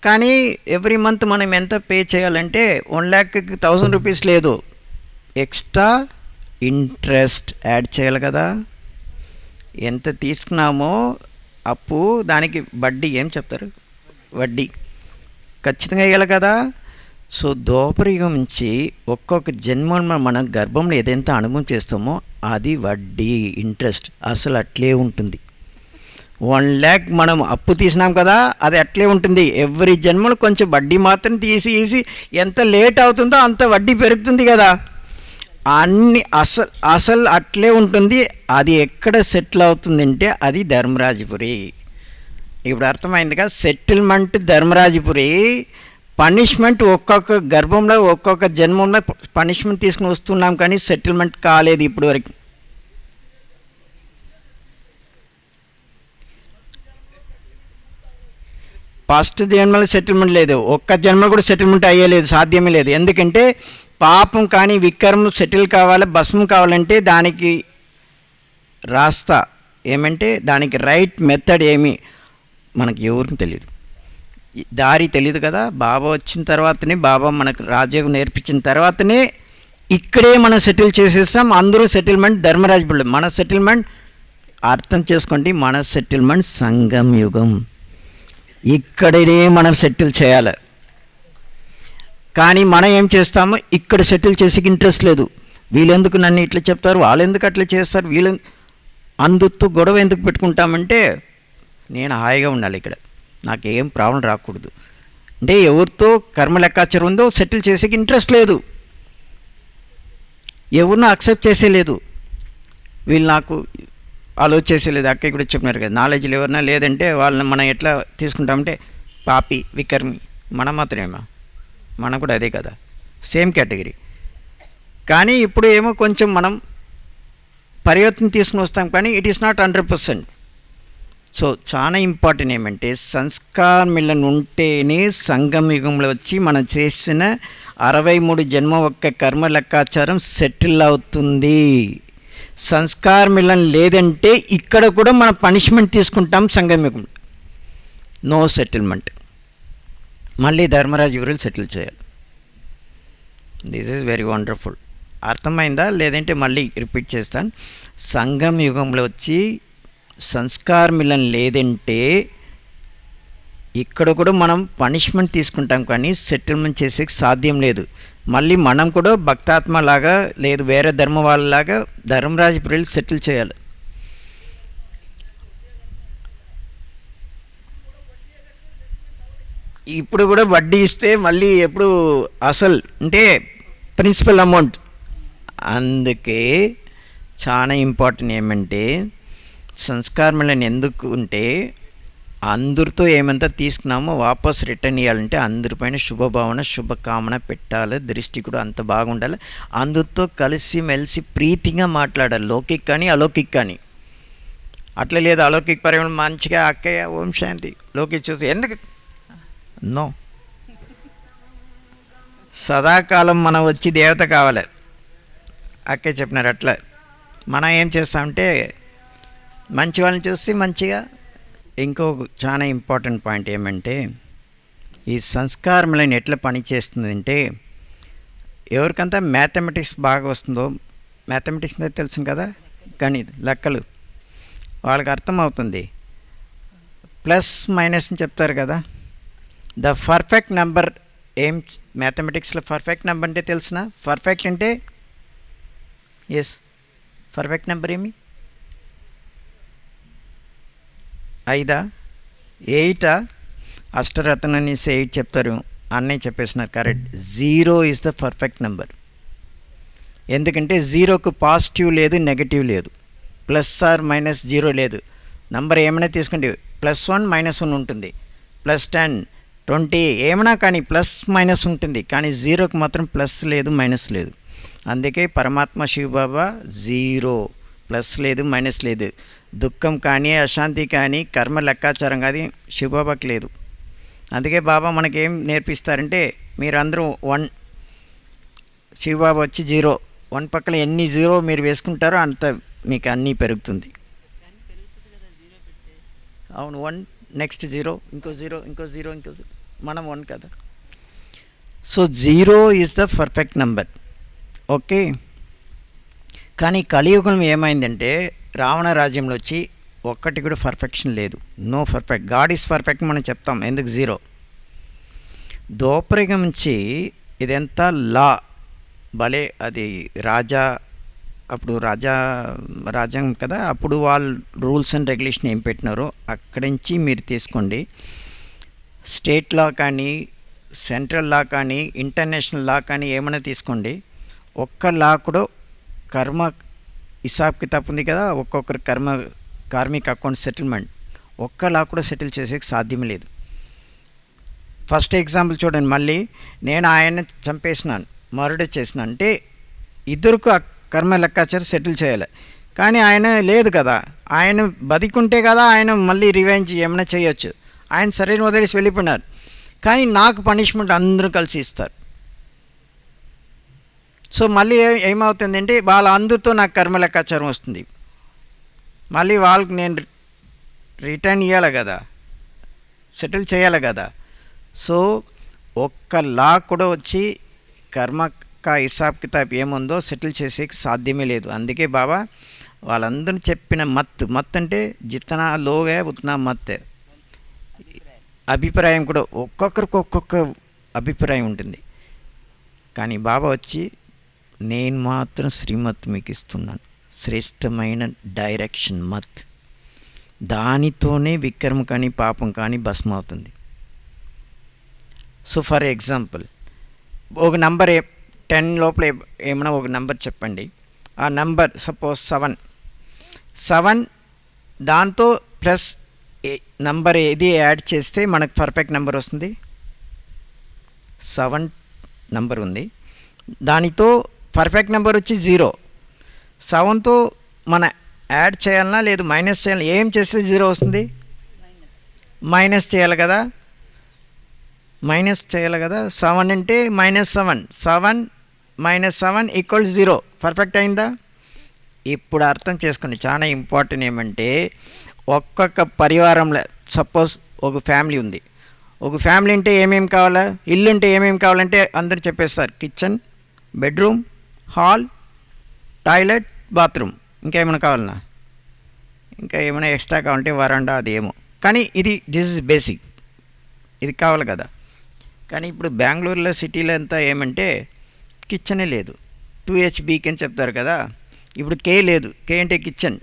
కానీ ఎవ్రీ మంత్ మనం ఎంత పే చేయాలంటే 1 lakhకి 1000 rupees లేదు, ఎక్స్ట్రా ఇంట్రెస్ట్ యాడ్ చేయాలి కదా. ఎంత తీసుకున్నామో అప్పు దానికి వడ్డీ ఏం చెప్తారు, వడ్డీ ఖచ్చితంగా వేయాలి కదా. సో దోపరయుగం నుంచి ఒక్కొక్క జన్మ మనం గర్భంలో ఏదైతే అనుభవం చేస్తామో అది వడ్డీ, ఇంట్రెస్ట్ అసలు అట్లే ఉంటుంది. 1 lakh మనం అప్పు తీసినాం కదా, అది అట్లే ఉంటుంది. ఎవ్రీ జన్మలో కొంచెం వడ్డీ మాత్రం తీసి ఎంత లేట్ అవుతుందో అంత వడ్డీ పెరుగుతుంది కదా. అన్ని అసలు అట్లే ఉంటుంది. అది ఎక్కడ సెటిల్ అవుతుందంటే అది ధర్మరాజపురి. ఇప్పుడు అర్థమైందిగా, సెటిల్మెంట్ ధర్మరాజపురి. పనిష్మెంట్ ఒక్కొక్క గర్భంలో ఒక్కొక్క జన్మంలో పనిష్మెంట్ తీసుకుని వస్తున్నాం, కానీ సెటిల్మెంట్ కాలేదు ఇప్పుడు వరకు. ఫస్ట్ జన్మలో సెటిల్మెంట్ లేదు, ఒక్క జన్మ కూడా సెటిల్మెంట్ అయ్యేలేదు, సాధ్యమే లేదు. ఎందుకంటే పాపం కానీ వికర్మం సెటిల్ కావాలి, భస్మం కావాలంటే దానికి రాస్తా ఏమంటే దానికి రైట్ మెథడ్ ఏమి మనకి ఎవరికి తెలియదు, దారి తెలియదు కదా. బాబా వచ్చిన తర్వాతనే, బాబా మనకు రాజ్యోగం నేర్పించిన తర్వాతనే ఇక్కడే మనం సెటిల్ చేసేస్తాం. అందరూ సెటిల్మెంట్ ధర్మరాజు బిడ్డ. మన సెటిల్మెంట్ అర్థం చేసుకోండి, మన సెటిల్మెంట్ సంగం యుగం, ఇక్కడనే మనం సెటిల్ చేయాలి. కానీ మనం ఏం చేస్తాము, ఇక్కడ సెటిల్ చేసి ఇంట్రెస్ట్ లేదు. వీళ్ళెందుకు నన్ను ఇట్లా చెప్తారు, వాళ్ళు ఎందుకు అట్లా చేస్తారు, వీళ్ళు అందుతో గొడవ ఎందుకు పెట్టుకుంటామంటే నేను హాయిగా ఉండాలి, ఇక్కడ నాకు ఏం ప్రాబ్లం రాకూడదు. అంటే ఎవరితో కర్మ లెక్కాచారం ఉందో సెటిల్ చేసేకి ఇంట్రెస్ట్ లేదు, ఎవరినో అక్సెప్ట్ చేసేలేదు, వీళ్ళు నాకు ఆలోచించేసేలేదు. అక్కయ్య కూడా చెప్పినారు కదా, నాలెడ్జ్లు ఎవరన్నా లేదంటే వాళ్ళని మనం ఎట్లా తీసుకుంటామంటే పాపి వికర్మి, మనం మాత్రమేమా, మనం కూడా అదే కదా, సేమ్ కేటగిరీ. కానీ ఇప్పుడు ఏమో కొంచెం మనం పరివర్తన తీసుకుని వస్తాం, కానీ ఇట్ ఈస్ నాట్ 100%. సో చాలా ఇంపార్టెంట్ ఏమంటే సంస్కార మిలన్ ఉంటేనే సంగమ యుగంలో వచ్చి మనం చేసిన 63 జన్మ ఒక్క కర్మ లెక్కాచారం సెటిల్ అవుతుంది. సంస్కార మిలన్ లేదంటే ఇక్కడ కూడా మనం పనిష్మెంట్ తీసుకుంటాం సంగమ యుగం, నో సెటిల్మెంట్. మళ్ళీ ధర్మరాజు వివరాలు సెటిల్ చేయాలి. This is very wonderful. అర్థమైందా? లేదంటే మళ్ళీ రిపీట్ చేస్తాను. సంగమ యుగంలో వచ్చి సంస్కార మిలన్ లేదంటే ఇక్కడ కూడా మనం పనిష్మెంట్ తీసుకుంటాం, కానీ సెటిల్మెంట్ చేసే సాధ్యం లేదు. మళ్ళీ మనం కూడా భక్తాత్మ లాగా లేదు వేరే ధర్మ వాళ్ళలాగా ధర్మరాజు పిల్లలు సెటిల్ చేయాలి. ఇప్పుడు కూడా వడ్డీ ఇస్తే మళ్ళీ ఎప్పుడు అసలు అంటే ప్రిన్సిపల్ అమౌంట్. అందుకే చాలా ఇంపార్టెంట్ ఏమంటే సంస్కారములను ఎందుకు ఉంటే అందరితో ఏమంతా తీసుకున్నామో వాపస్ రిటర్న్ ఇవ్వాలంటే అందరిపైన శుభభావన శుభకామన పెట్టాలి, దృష్టి కూడా అంత బాగుండాలి. అందరితో కలిసి మెలిసి ప్రీతిగా మాట్లాడాలి, లౌకిక్ కానీ అలౌకిక్ కానీ. అట్లా లేదు అలౌకిక్ పరిమాణం మంచిగా అక్కయ్య ఓం శాంతి లౌకిక్ చూసి ఎందుకు నో. సదాకాలం మనం వచ్చి దేవత కావాలి. అక్కయ్య చెప్పినారు అట్లా. మనం ఏం చేస్తామంటే మంచి వాళ్ళని చూస్తే మంచిగా. ఇంకో చాలా ఇంపార్టెంట్ పాయింట్ ఏమంటే ఈ సంస్కారములను ఎట్లా పనిచేస్తుందంటే ఎవరికంతా మ్యాథమెటిక్స్ బాగా వస్తుందో, మ్యాథమెటిక్స్ అనేది తెలుసు కదా, గణిత లెక్కలు, వాళ్ళకి అర్థమవుతుంది. ప్లస్ మైనస్ అని చెప్తారు కదా, ద పర్ఫెక్ట్ నెంబర్ ఏం మ్యాథమెటిక్స్లో పర్ఫెక్ట్ నెంబర్ అంటే తెలుసునా? పర్ఫెక్ట్ అంటే ఎస్ పర్ఫెక్ట్ నెంబర్ ఏమి 5 8 అష్టరత్నాన్ని 8 చెప్తారు, అన్నయ్య చెప్పేసినారు correct. 0 is the perfect number. ఎందుకంటే 0కు పాజిటివ్ లేదు నెగటివ్ లేదు, ప్లస్ ఆర్ మైనస్ 0 లేదు. నంబర్ ఏమైనా తీసుకోండి +1 -1 ఉంటుంది, +10 20 ఏమైనా కానీ ప్లస్ మైనస్ ఉంటుంది, కానీ 0కు మాత్రం ప్లస్ లేదు మైనస్ లేదు. అందుకే పరమాత్మ శివబాబా 0, ప్లస్ లేదు మైనస్ లేదు. దుఃఖం కానీ అశాంతి కానీ కర్మ లెక్కాచారం కానీ శివబాబాకి లేదు. అందుకే బాబా మనకేం నేర్పిస్తారంటే మీరందరూ 1, శివబాబా వచ్చి 0, 1 పక్కన ఎన్ని 0 మీరు వేసుకుంటారో అంత మీకు అన్నీ పెరుగుతుంది. అవును, 1 నెక్స్ట్ 0 ఇంకో 0 ఇంకో 0 ఇంకో 0, మనం 1 కదా. So 0 is the perfect number. Okay. కానీ కలియుగం ఏమైందంటే రావణ రాజ్యంలో వచ్చి ఒక్కటి కూడా పర్ఫెక్షన్ లేదు, no perfect. God is perfect మనం చెప్తాం, ఎందుకు 0. దోపరిగం నుంచి ఇదంతా లా భలే, అది రాజా అప్పుడు రాజ్యాంగం కదా, అప్పుడు వాళ్ళు రూల్స్ అండ్ రెగ్యులేషన్ ఏం పెట్టినారో అక్కడి నుంచి మీరు తీసుకోండి. స్టేట్ లా కానీ సెంట్రల్ లా కానీ ఇంటర్నేషనల్ లా కానీ ఏమైనా తీసుకోండి, ఒక్క లా కూడా కర్మ హిసాబ్ కితాబ్ ఉంది కదా, ఒక్కొక్కరు కార్మిక అకౌంట్ సెటిల్మెంట్ ఒక్క లా కూడా సెటిల్ చేసేకి సాధ్యం లేదు. ఫస్ట్ ఎగ్జాంపుల్ చూడండి, మళ్ళీ నేను ఆయన చంపేసినాను మర్డర్ చేసినాను అంటే ఇద్దరికి కర్మ లెక్కాచారం సెటిల్ చేయాలి. కానీ ఆయన లేదు కదా, ఆయన బతికుంటే కదా ఆయన మళ్ళీ రివెంజ్ ఏమైనా చేయొచ్చు. ఆయన సరైన వదిలేసి వెళ్ళిపోయినారు. కానీ నాకు పనిష్మెంట్ అందరూ కలిసి ఇస్తారు. సో మళ్ళీ ఏమవుతుందంటే వాళ్ళ అందుతో నాకు కర్మ లెక్కాచారం వస్తుంది. మళ్ళీ వాళ్ళకి నేను రిటర్న్ ఇవ్వాలి కదా, సెటిల్ చేయాలి కదా. సో ఒక్క లా కూడా వచ్చి కర్మ కా హిసాబ్ కితాబ్ ఏముందో సెటిల్ చేసేకి సాధ్యమే లేదు. అందుకే బాబా వాళ్ళందరూ చెప్పిన మత్ అంటే జితనా లోగే ఉతనా మత్. అభిప్రాయం కూడా ఒక్కొక్కరికి ఒక్కొక్క అభిప్రాయం ఉంటుంది. కానీ బాబా వచ్చి నేను మాత్రం శ్రీమత్ మీకు ఇస్తున్నాను, శ్రేష్టమైన డైరెక్షన్ మత్. దానితోనే విక్రమ కానీ పాపం కానీ భస్మం అవుతుంది. సో ఫర్ ఎగ్జాంపుల్ ఒక నంబర్ 10 లోపల ఏమైనా ఒక నంబర్ చెప్పండి. ఆ నంబర్ సపోజ్ 7 దాంతో ప్లస్ నంబర్ ఏది యాడ్ చేస్తే మనకు పర్ఫెక్ట్ నెంబర్ వస్తుంది. 7 నంబర్ ఉంది, దానితో పర్ఫెక్ట్ నెంబర్ వచ్చి 0. 7తో మన యాడ్ చేయాలన్నా లేదు మైనస్ చేయాలి, ఏం చేస్తే 0 వస్తుంది? మైనస్ చేయాలి కదా, మైనస్ చేయాలి కదా. 7 అంటే -7, 7 - 7 = 0. పర్ఫెక్ట్ అయిందా? ఇప్పుడు అర్థం చేసుకోండి, చాలా ఇంపార్టెంట్. ఏమంటే ఒక్కొక్క పరివారంలో సపోజ్ ఒక ఫ్యామిలీ ఉంది. ఒక ఫ్యామిలీ అంటే ఏమేమి కావాలా, ఇల్లు అంటే ఏమేమి కావాలంటే అందరు చెప్పేస్తారు. Kitchen, bedroom, hall, toilet, bathroom. ఇంకా ఏమైనా కావాలన్నా, ఇంకా ఏమైనా ఎక్స్ట్రా కావాలంటే వరండా, అది ఏమో. కానీ దిస్ ఇస్ బేసిక్, ఇది కావాలి కదా. కానీ ఇప్పుడు బెంగళూరులో సిటీలో అంతా ఏమంటే కిచెనే లేదు. 2HBK అని చెప్తారు కదా. ఇప్పుడు కే లేదు, కే అంటే కిచెన్.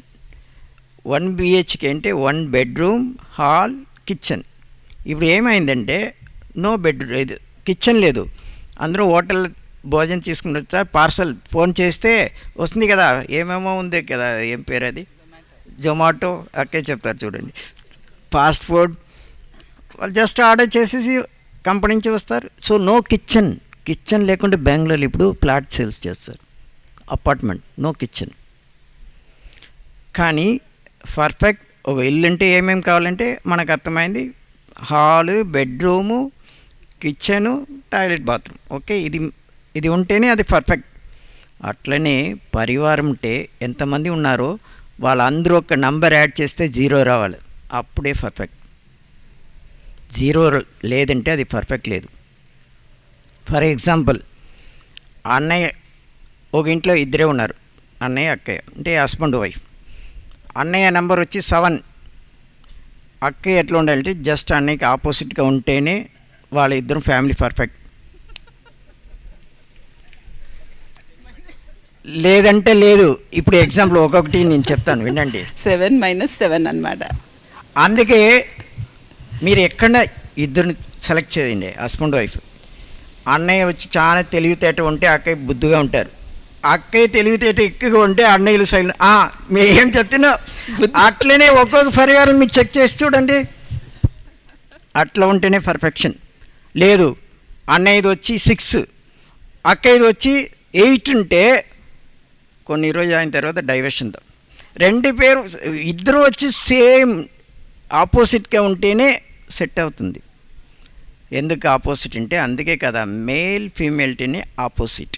1 BHK అంటే 1 బెడ్రూమ్, హాల్, కిచెన్. ఇప్పుడు ఏమైందంటే నో బెడ్రూమ్, ఇది కిచెన్ లేదు. అందరూ హోటల్ భోజనం తీసుకుని వచ్చారు, పార్సల్ ఫోన్ చేస్తే వస్తుంది కదా, ఏమేమో ఉంది కదా, ఏం పేరు అది, జొమాటో, అక్కే చెప్తారు చూడండి, ఫాస్ట్ ఫుడ్. వాళ్ళు జస్ట్ ఆర్డర్ చేసేసి కంపెనీ నుంచి వస్తారు. సో నో కిచెన్ లేకుంటే బెంగళూరులో ఇప్పుడు ఫ్లాట్ సేల్స్ చేస్తారు, అపార్ట్మెంట్, నో కిచెన్. కానీ పర్ఫెక్ట్ ఒక ఇల్లు అంటే ఏమేమి కావాలంటే మనకు అర్థమైంది, hall, bedroom, kitchen, toilet, bathroom. Okay, ఇది ఉంటేనే అది పర్ఫెక్ట్. అట్లనే పరివారం ఉంటే ఎంతమంది ఉన్నారో వాళ్ళందరూ ఒక నంబర్ యాడ్ చేస్తే 0 రావాలి, అప్పుడే పర్ఫెక్ట్. 0 లేదంటే అది పర్ఫెక్ట్ లేదు. ఫర్ ఎగ్జాంపుల్ అన్నయ్య ఒక ఇంట్లో ఇద్దరే ఉన్నారు, అన్నయ్య అక్కయ్య, అంటే హస్బెండ్ వైఫ్. అన్నయ్య నెంబర్ వచ్చి 7, అక్కయ్య ఎట్లా ఉండాలంటే జస్ట్ అన్నయ్యకి ఆపోజిట్గా ఉంటేనే వాళ్ళ ఇద్దరు ఫ్యామిలీ పర్ఫెక్ట్. లేదంటే లేదు. ఇప్పుడు ఎగ్జాంపుల్ ఒక్కొక్కటి నేను చెప్తాను వినండి. 7 - 7 అన్నమాట. అందుకే మీరు ఎక్కడ ఇద్దరిని సెలెక్ట్ చేయండి, హస్బెండ్ వైఫ్. అన్నయ్య వచ్చి చాలా తెలివితేట ఉంటే అక్కయ్య బుద్ధిగా ఉంటారు, అక్కయ్య తెలివితేట ఎక్కువగా ఉంటే అన్నయ్యలు సైలెంట్. మేం చెప్తున్నా అట్లనే ఒక్కొక్క పరివారం మీరు చెక్ చేసి చూడండి, అట్లా ఉంటేనే పర్ఫెక్షన్. లేదు అన్నయ్యది వచ్చి 6, అక్కయ్యది వచ్చి 8 ఉంటే కొన్ని రోజు అయిన తర్వాత డైవర్షన్తో ఇద్దరు వచ్చి సేమ్ ఆపోజిట్గా ఉంటేనే సెట్ అవుతుంది. ఎందుకు ఆపోజిట్ అంటే అందుకే కదా మేల్ ఫీమేల్టీని ఆపోజిట్.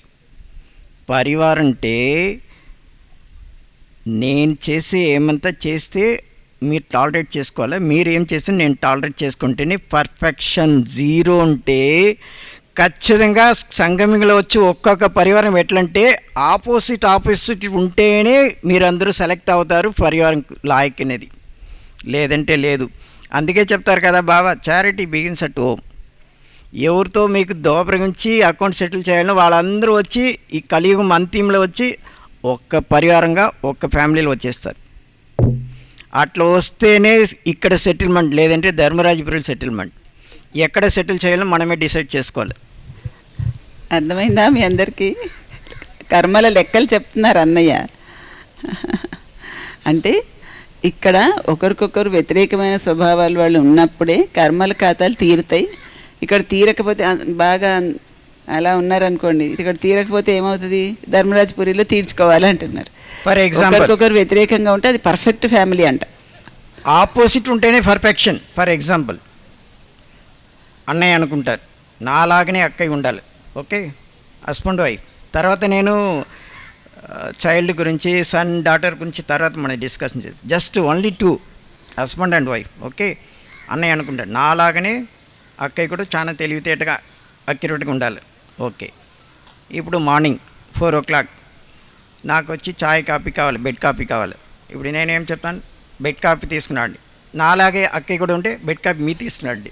పరివారం అంటే నేను చేసే ఏమంతా చేస్తే మీరు టాలరేట్ చేసుకోవాలి, మీరు ఏం చేస్తే నేను టాలరేట్ చేసుకుంటేనే పర్ఫెక్షన్. 0 ఉంటే ఖచ్చితంగా సంగమిలో వచ్చి ఒక్కొక్క పరివారం ఎట్లంటే ఆపోజిట్ ఉంటేనే మీరందరూ సెలెక్ట్ అవుతారు పరివారం లాయక్ అనేది, లేదంటే లేదు. అందుకే చెప్తారు కదా బాబా, చారిటీ బిగిన్స్ అట్ హోమ్. ఎవరితో మీకు దోపరించి అకౌంట్ సెటిల్ చేయాలో వాళ్ళందరూ వచ్చి ఈ కలియుగం అంతింలో వచ్చి ఒక్క పరివారంగా ఒక్క ఫ్యామిలీలో వచ్చేస్తారు. అట్లా వస్తేనే ఇక్కడ సెటిల్మెంట్, లేదంటే ధర్మరాజపురం సెటిల్మెంట్. ఎక్కడ సెటిల్ చేయాలో మనమే డిసైడ్ చేసుకోవాలి. అర్థమైందా మీ అందరికీ? కర్మల లెక్కలు చెప్తున్నారు అన్నయ్య. అంటే ఇక్కడ ఒకరికొకరు వ్యతిరేకమైన స్వభావాలు వాళ్ళు ఉన్నప్పుడే కర్మల ఖాతాలు తీరుతాయి. ఇక్కడ తీరకపోతే బాగా అలా ఉన్నారనుకోండి, ఇక్కడ తీరకపోతే ఏమవుతుంది, ధర్మరాజపురిలో తీర్చుకోవాలి అంటున్నారు. ఫర్ ఎగ్జాంపుల్ ఒకరికొకరు వ్యతిరేకంగా ఉంటే అది పర్ఫెక్ట్ ఫ్యామిలీ అంట. ఆపోజిట్ ఉంటేనే పర్ఫెక్షన్. ఫర్ ఎగ్జాంపుల్ అన్నయ్య అనుకుంటారు. నాలాగనే అక్కయ్య ఉండాలి. Okay, husband wife. తర్వాత నేను చైల్డ్ గురించి, సన్ డాటర్ గురించి తర్వాత మనం డిస్కషన్ చేద్దాం. Just only 2, husband and wife. Okay, అన్నయ్య అనుకుంటాడు నాలాగనే అక్కయ్య కూడా చాలా తెలివితేటగా అక్యురేట్గా ఉండాలి. ఓకే, ఇప్పుడు మార్నింగ్ 4 o'clock నాకు వచ్చి చాయ్ కాఫీ కావాలి, బెడ్ కాఫీ కావాలి. ఇప్పుడు నేనేం చెప్తాను, బెడ్ కాఫీ తీసుకున్నాండి. నాలాగే అక్కయ్య కూడా ఉంటే బెడ్ కాఫీ మీ తీసుకున్నాండి.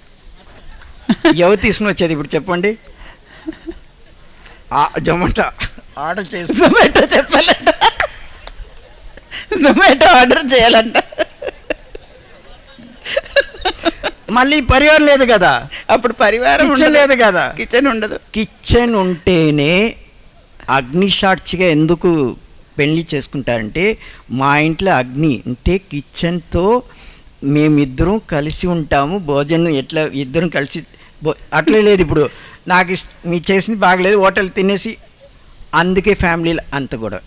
ఎవరు తీసుకుని వచ్చేది ఇప్పుడు చెప్పండి? జొమాటో ఆర్డర్ చేసి జొమాటో చెప్పాలంట, జొమాటో ఆర్డర్ చేయాలంట. మళ్ళీ పరివారం లేదు కదా, అప్పుడు పరివారం కిచెన్ లేదు కదా, కిచెన్ ఉండదు. కిచెన్ ఉంటేనే అగ్నిసాక్షిగా ఎందుకు పెళ్లి చేసుకుంటారంటే, మా ఇంట్లో అగ్ని ఉంటే కిచెన్తో మేమిద్దరం కలిసి ఉంటాము, భోజనం ఎట్లా ఇద్దరం కలిసి అట్లే లేదు. ఇప్పుడు నాకు మీరు చేసింది బాగలేదు, హోటల్ తినేసి, అందుకే ఫ్యామిలీలో అంత కూడా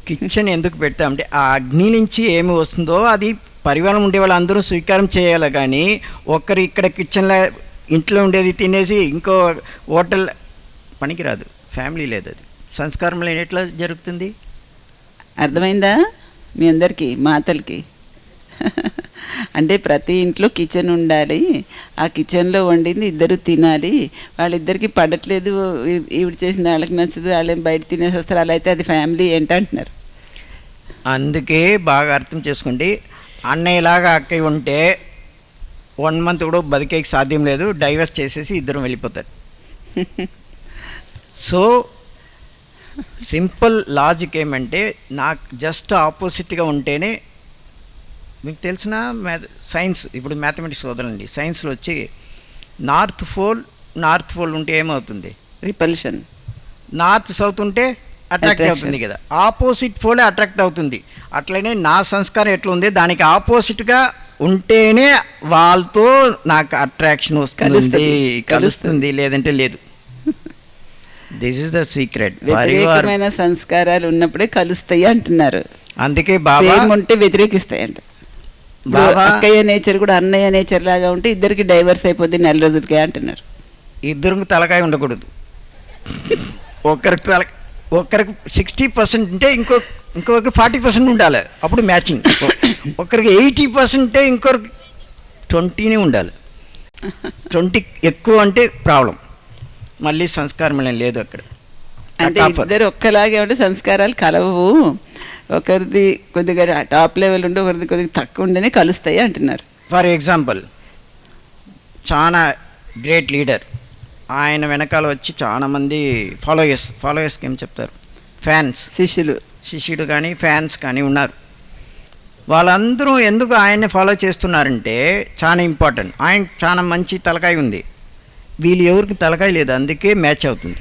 కిచెన్ ఎందుకు పెడతామంటే ఆ అగ్ని నుంచి ఏమి వస్తుందో అది పరివారం ఉండే వాళ్ళు అందరూ స్వీకారం చేయాలి. కానీ ఒక్కరు ఇక్కడ కిచెన్లో ఇంట్లో ఉండేది తినేసి ఇంకో హోటల్ పనికిరాదు. ఫ్యామిలీ లేదు, అది సంస్కారంలో ఎట్లా జరుగుతుంది? అర్థమైందా మీ అందరికీ, మాతలకి? అంటే ప్రతి ఇంట్లో కిచెన్ ఉండాలి, ఆ కిచెన్లో వండింది ఇద్దరు తినాలి. వాళ్ళిద్దరికి పడట్లేదు, ఈవిడ చేసింది వాళ్ళకి నచ్చదు, వాళ్ళేం బయట తినేసి వస్తారు, అలా అయితే అది ఫ్యామిలీ ఏంటంటున్నారు. అందుకే బాగా అర్థం చేసుకోండి. అన్నయ్యలాగా అక్కయ్య ఉంటే 1 month కూడా బతికేకి సాధ్యం లేదు, డైవర్స్ చేసేసి ఇద్దరం వెళ్ళిపోతారు. సో సింపుల్ లాజిక్ ఏమంటే, నాకు జస్ట్ ఆపోజిట్గా ఉంటేనే, మీకు తెలిసిన సైన్స్, ఇప్పుడు మ్యాథమెటిక్స్ వదలండి, సైన్స్లో వచ్చి నార్త్ పోల్ ఉంటే ఏమవుతుంది? రిపల్షన్. నార్త్ సౌత్ ఉంటే అట్రాక్ట్ అవుతుంది కదా, ఆపోజిట్ పోలే అట్రాక్ట్ అవుతుంది. అట్లనే నా సంస్కారం ఎట్లా ఉంది, దానికి ఆపోజిట్గా ఉంటేనే వాళ్ళతో నాకు అట్రాక్షన్ వస్తుంది, కలుస్తుంది, లేదంటే లేదు. This is the secret. వ్యతిరేకమైన సంస్కారాలు ఉన్నప్పుడే కలుస్తాయి అంటున్నారు. అందుకే బాబా ఉంటే వ్యతిరేకిస్తాయంట. అక్కయ్య నేచర్ కూడా అన్నయ్య నేచర్ లాగా ఉంటే ఇద్దరికి డైవర్స్ అయిపోద్ది 4 రోజులకే అంటున్నారు. ఇద్దరికి తలకాయ ఉండకూడదు. ఒక్కరికి 60% ఉంటే ఇంకొకరికి 40% ఉండాలి, అప్పుడు మ్యాచింగ్. ఒకరికి 80% ఉంటే ఇంకొకరికి 20 ఉండాలి. 20 ఎక్కువ అంటే ప్రాబ్లం, మళ్ళీ సంస్కారం లేదు అక్కడ. అంటే ఇద్దరు ఒక్కలాగే ఉంటే సంస్కారాలు కలవు. ఒకరిది కొద్దిగా టాప్ లెవెల్ ఉండి ఒకరిది కొద్దిగా తక్కువ ఉండనే కలుస్తాయి అంటున్నారు. ఫర్ ఎగ్జాంపుల్, చాలా గ్రేట్ లీడర్, ఆయన వెనకాల వచ్చి చాలామంది ఫాలోయర్స్కి ఏం చెప్తారు, ఫ్యాన్స్, శిష్యుడు కానీ ఫ్యాన్స్ కానీ ఉన్నారు. వాళ్ళందరూ ఎందుకు ఆయన్ని ఫాలో చేస్తున్నారంటే చాలా ఇంపార్టెంట్. ఆయన చాలా మంచి తలకాయ ఉంది, వీళ్ళు ఎవరికి తలకాయ లేదు, అందుకే మ్యాచ్ అవుతుంది.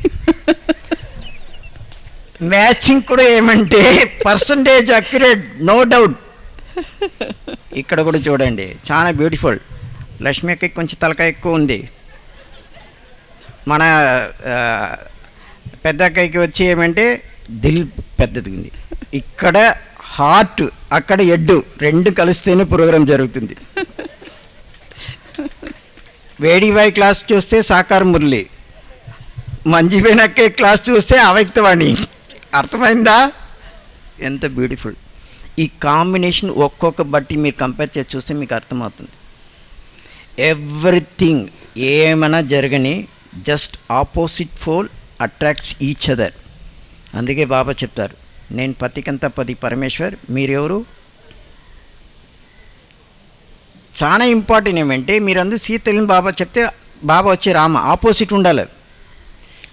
మ్యాచింగ్ కూడా ఏమంటే పర్సంటేజ్ అక్యురేట్, నో డౌట్. ఇక్కడ కూడా చూడండి, చాలా బ్యూటిఫుల్. లక్ష్మికి కొంచెం తలకాయ ఎక్కువ ఉంది, మన పెద్ద అక్కయ్యకి వచ్చి ఏమంటే దిల్ పెద్దది ఉంది. ఇక్కడ హార్ట్, అక్కడ ఎడ్డు, 2 కలిస్తేనే ప్రోగ్రాం జరుగుతుంది. వేడివాయి క్లాస్ చూస్తే సాకార మురళి, మంచిపోయిన అక్కయ్య క్లాస్ చూస్తే అవైక్తవాణి. అర్థమైందా? ఎంత బ్యూటిఫుల్. ఈ కాంబినేషన్ ఒక్కొక్క బట్టి మీరు కంపేర్ చేసి చూస్తే మీకు అర్థమవుతుంది. ఎవ్రీథింగ్ ఏమైనా జరగని, just opposite pole attracts each other. అందుకే బాబా చెప్తారు, నేను పతికంతా పతి పరమేశ్వర్, మీరెవరు? చాలా ఇంపార్టెంట్ ఏమంటే, మీరందరూ సీతల్ని బాబా చెప్తే బాబా వచ్చే రామ, ఆపోజిట్ ఉండాలి.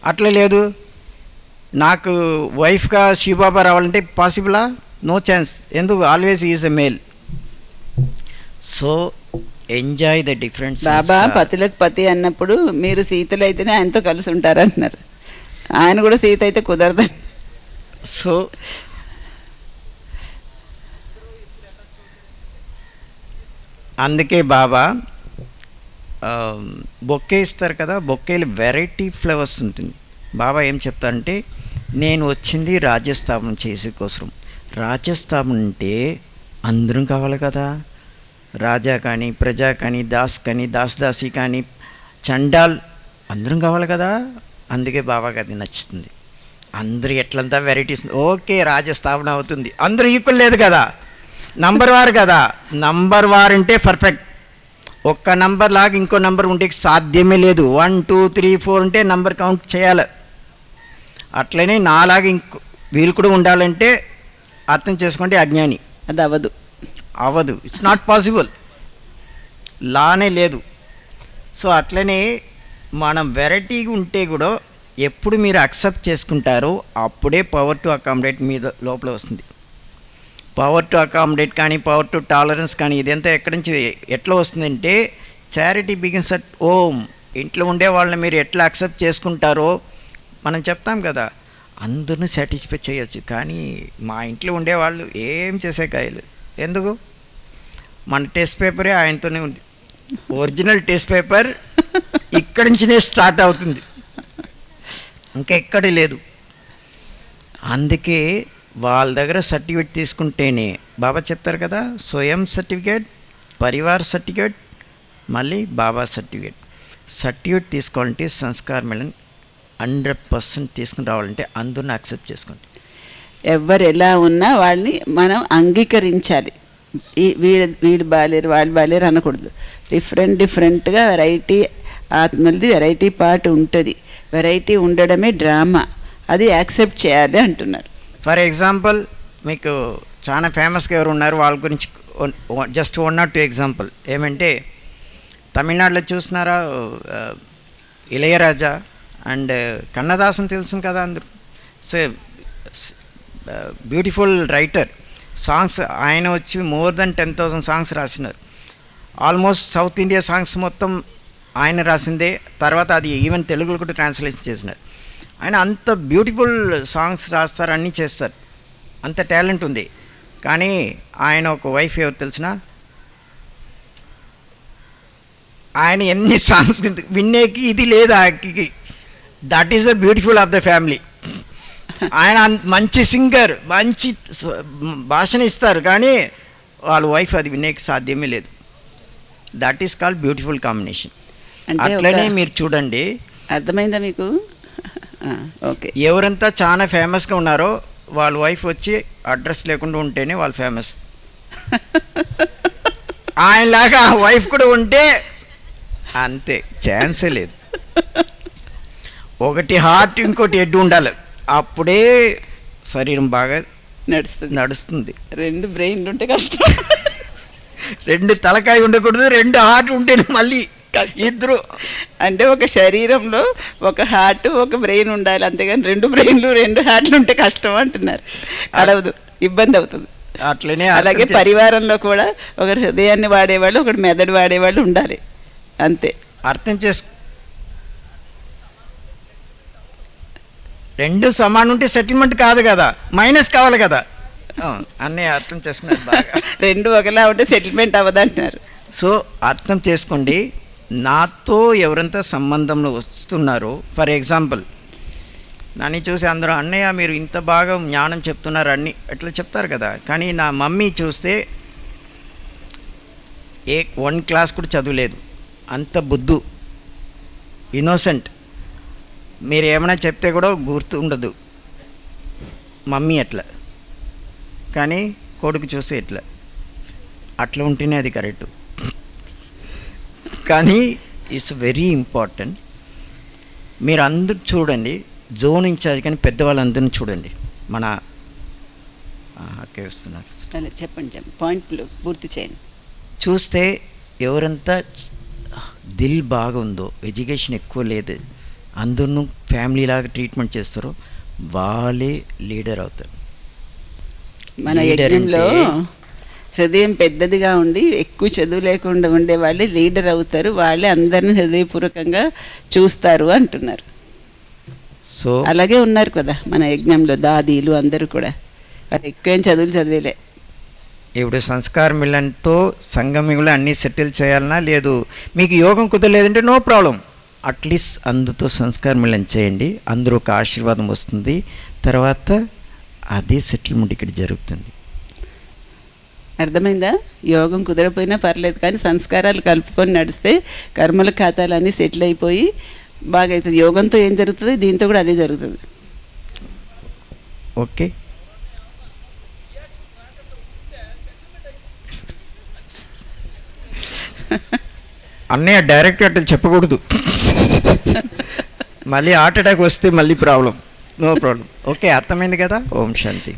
అట్లా లేదు, నాకు వైఫ్గా శివబాబా రావాలంటే పాసిబులా? No chance. ఎందుకు? Always is a male. So enjoy the difference. Baba పతులకు పతి అన్నప్పుడు మీరు సీతలు అయితేనే ఆయనతో కలిసి ఉంటారంటున్నారు, ఆయన కూడా సీత అయితే కుదరదు. సో అందుకే బాబా బొక్కే ఇస్తారు కదా, బొక్కేలు వెరైటీ ఫ్లేవర్స్ ఉంటుంది. బాబా ఏం చెప్తారంటే, నేను వచ్చింది రాజ్యస్థాపన చేసే కోసం. రాజ్యస్థాపన అంటే అందరం కావాలి కదా, రాజా కానీ, ప్రజా కానీ, దాస్ కానీ, దాసదాసి కానీ, చండాల్ అందరం కావాలి కదా, అందుకే బాబాకి అది నచ్చుతుంది. అందరూ ఎట్లంతా వెరైటీస్, ఓకే రాజస్థాపన అవుతుంది. అందరూ ఈక్వల్ లేదు కదా, నంబర్ వార్ కదా. నంబర్ వార్ అంటే పర్ఫెక్ట్. ఒక్క నంబర్ లాగా ఇంకో నంబర్ ఉంటే సాధ్యమే లేదు. 1 2 3 4 ఉంటే నంబర్ కౌంట్ చేయాలి. అట్లనే నాలాగా ఇంకో వీళ్ళు కూడా ఉండాలంటే అర్థం చేసుకోండి, అజ్ఞాని. అది అవ్వదు, ఇట్స్ నాట్ పాసిబుల్, లానే లేదు. సో అట్లనే మనం వెరైటీగా ఉంటే కూడా ఎప్పుడు మీరు అక్సెప్ట్ చేసుకుంటారో అప్పుడే పవర్ టు అకామిడేట్ మీద లోపల వస్తుంది. పవర్ టు అకామిడేట్ కానీ పవర్ టు టాలరెన్స్ కానీ ఇదంతా ఎక్కడి నుంచి ఎట్లా వస్తుందంటే చారిటీ బిగిన్స్ అట్ హోమ్. ఇంట్లో ఉండే వాళ్ళని మీరు ఎట్లా అక్సెప్ట్ చేసుకుంటారో మనం చెప్తాం కదా, అందరిని సాటిస్ఫై చేయొచ్చు, కానీ మా ఇంట్లో ఉండేవాళ్ళు ఏం చేసే కాయలు ఎందుకు? మన టెస్ట్ పేపరే ఆయనతోనే ఉంది. ఒరిజినల్ టెస్ట్ పేపర్ ఇక్కడి నుంచినే స్టార్ట్ అవుతుంది, ఇంకెక్కడే లేదు. అందుకే వాళ్ళ దగ్గర సర్టిఫికేట్ తీసుకుంటేనే బాబా చెప్తారు కదా, స్వయం సర్టిఫికేట్, పరివార్ సర్టిఫికేట్, మళ్ళీ బాబా సర్టిఫికేట్ తీసుకోవాలంటే సంస్కార్ మిలన్ 100% తీసుకుని రావాలంటే అందరిని యాక్సెప్ట్ చేసుకోండి. ఎవరు ఎలా ఉన్నా వాళ్ళని మనం అంగీకరించాలి. వీడు బాలేరు వాళ్ళు బాలేరు అనకూడదు. డిఫరెంట్గా వెరైటీ ఆత్మలది వెరైటీ పార్ట్ ఉంటుంది. వెరైటీ ఉండడమే డ్రామా, అది యాక్సెప్ట్ చేయాలి అంటున్నారు. ఫర్ ఎగ్జాంపుల్ మీకు చాలా ఫేమస్గా ఎవరు ఉన్నారు వాళ్ళ గురించి జస్ట్ 1 or 2 ఎగ్జాంపుల్. ఏమంటే తమిళనాడులో చూసినారా, ఇళయరాజా అండ్ కన్నదాసన్ తెలుసు కదా అందరూ. సో బ్యూటిఫుల్ రైటర్, సాంగ్స్ ఆయన వచ్చి మోర్ దెన్ 10,000 సాంగ్స్ రాసినారు. ఆల్మోస్ట్ సౌత్ ఇండియా సాంగ్స్ మొత్తం ఆయన రాసిందే. తర్వాత అది ఈవెన్ తెలుగులో కూడా ట్రాన్స్లేషన్ చేసినారు. ఆయన అంత బ్యూటిఫుల్ సాంగ్స్ రాస్తారు, అన్నీ చేస్తారు, అంత టాలెంట్ ఉంది. కానీ ఆయన ఒక వైఫ్ ఎవరు తెలిసిన, ఆయన ఎన్ని సాంగ్స్ వినేకి ఇది లేదు ఆకి. That is the beautiful of the family. ఆయన మంచి సింగర్, మంచి భాషను ఇస్తారు, కానీ వాళ్ళ వైఫ్ అది వినేకి సాధ్యమే లేదు. That is called beautiful combination. అట్లనే మీరు చూడండి, అర్థమైందా మీకు? ఓకే. ఎవరంతా చాలా ఫేమస్గా ఉన్నారో వాళ్ళ వైఫ్ వచ్చి అడ్రస్ లేకుండా ఉంటేనే వాళ్ళు ఫేమస్. ఆయనలాగా వైఫ్ కూడా ఉంటే అంతే, ఛాన్సే లేదు. ఒకటి హార్ట్, ఇంకోటి హెడ్ ఉండాలి, అప్పుడే శరీరం బాగా నడుస్తుంది. 2 బ్రెయిన్లు ఉంటే కష్టం. 2 తలకాయ ఉండకూడదు, 2 హార్ట్ ఉంటేనే మళ్ళీ ఇద్దరు. అంటే ఒక శరీరంలో ఒక హార్ట్ ఒక బ్రెయిన్ ఉండాలి, అంతేగాని 2 బ్రెయిన్లు 2 హార్ట్లు ఉంటే కష్టం అంటున్నారు. అడవదు, ఇబ్బంది అవుతుంది. అట్లనే అలాగే పరివారంలో కూడా ఒకరు హృదయాన్ని వాడేవాళ్ళు, ఒకటి మెదడు వాడేవాళ్ళు ఉండాలి, అంతే. అర్థం చేసు 2 సమానం ఉంటే సెటిల్మెంట్ కాదు కదా, మైనస్ కావాలి కదా. అన్నీ అర్థం చేసుకున్నారు బాగా. 2 ఒకలా ఉంటే సెటిల్మెంట్ అవ్వదంటున్నారు. సో అర్థం చేసుకోండి, నాతో ఎవరంతా సంబంధంలో వస్తున్నారో, ఫర్ ఎగ్జాంపుల్ నన్ను చూసి అందరూ అన్నయ్య మీరు ఇంత బాగా జ్ఞానం చెప్తున్నారు అన్నీ ఎట్లా చెప్తారు కదా, కానీ నా మమ్మీ చూస్తే 1 క్లాస్ కూడా చదువులేదు, అంత బుద్ధు, ఇన్నోసెంట్. మీరు ఏమైనా చెప్తే కూడా గుర్తు ఉండదు మమ్మీ అట్లా, కానీ కొడుకు చూస్తే ఎట్లా, అట్లా ఉంటేనే అది కరెక్ట్. కానీ ఇట్స్ వెరీ ఇంపార్టెంట్. మీరు అందరూ చూడండి, జోన్ ఇన్ఛార్జ్ కానీ పెద్దవాళ్ళందరినీ చూడండి. మన అక్కే వస్తున్నారు, చెప్పండి పాయింట్లు పూర్తి చేయండి. చూస్తే ఎవరంతా దిల్ బాగుందో, ఎడ్యుకేషన్ ఎక్కువ లేదు, అందరూ ఫ్యామిలీ లాగా ట్రీట్మెంట్ చేస్తారో వాళ్ళే లీడర్ అవుతారు. మన యజ్ఞంలో హృదయం పెద్దదిగా ఉండి ఎక్కువ చదువు లేకుండా ఉండే వాళ్ళే లీడర్ అవుతారు, వాళ్ళే అందరిని హృదయపూర్వకంగా చూస్తారు అంటున్నారు. సో అలాగే ఉన్నారు కదా మన యజ్ఞంలో దాదీలు అందరూ కూడా, వాళ్ళు ఎక్కువేం చదువులు చదివేలే. ఇప్పుడు సంస్కార్ మిలన్తో సంగమిలో అన్నీ సెటిల్ చేయాలన్నా లేదు, మీకు యోగం కుదరలేదంటే నో ప్రాబ్లం, అట్లీస్ట్ అందుతో సంస్కార్ మిలన్ చేయండి, అందరూ ఒక ఆశీర్వాదం వస్తుంది, తర్వాత అదే సెటిల్మెంట్ ఇక్కడ జరుగుతుంది. అర్థమైందా? యోగం కుదరపోయినా పర్లేదు, కానీ సంస్కారాలు కలుపుకొని నడిస్తే కర్మల ఖాతాలన్నీ సెటిల్ అయిపోయి బాగా అవుతుంది. యోగంతో ఏం జరుగుతుంది, దీంతో కూడా అదే జరుగుతుంది. ఓకే. అన్నయ్య డైరెక్ట్ అట్లా చెప్పకూడదు, మళ్ళీ హార్ట్ అటాక్ వస్తే మళ్ళీ ప్రాబ్లం. No problem. ఓకే, అర్థమైంది కదా. ఓం శాంతి.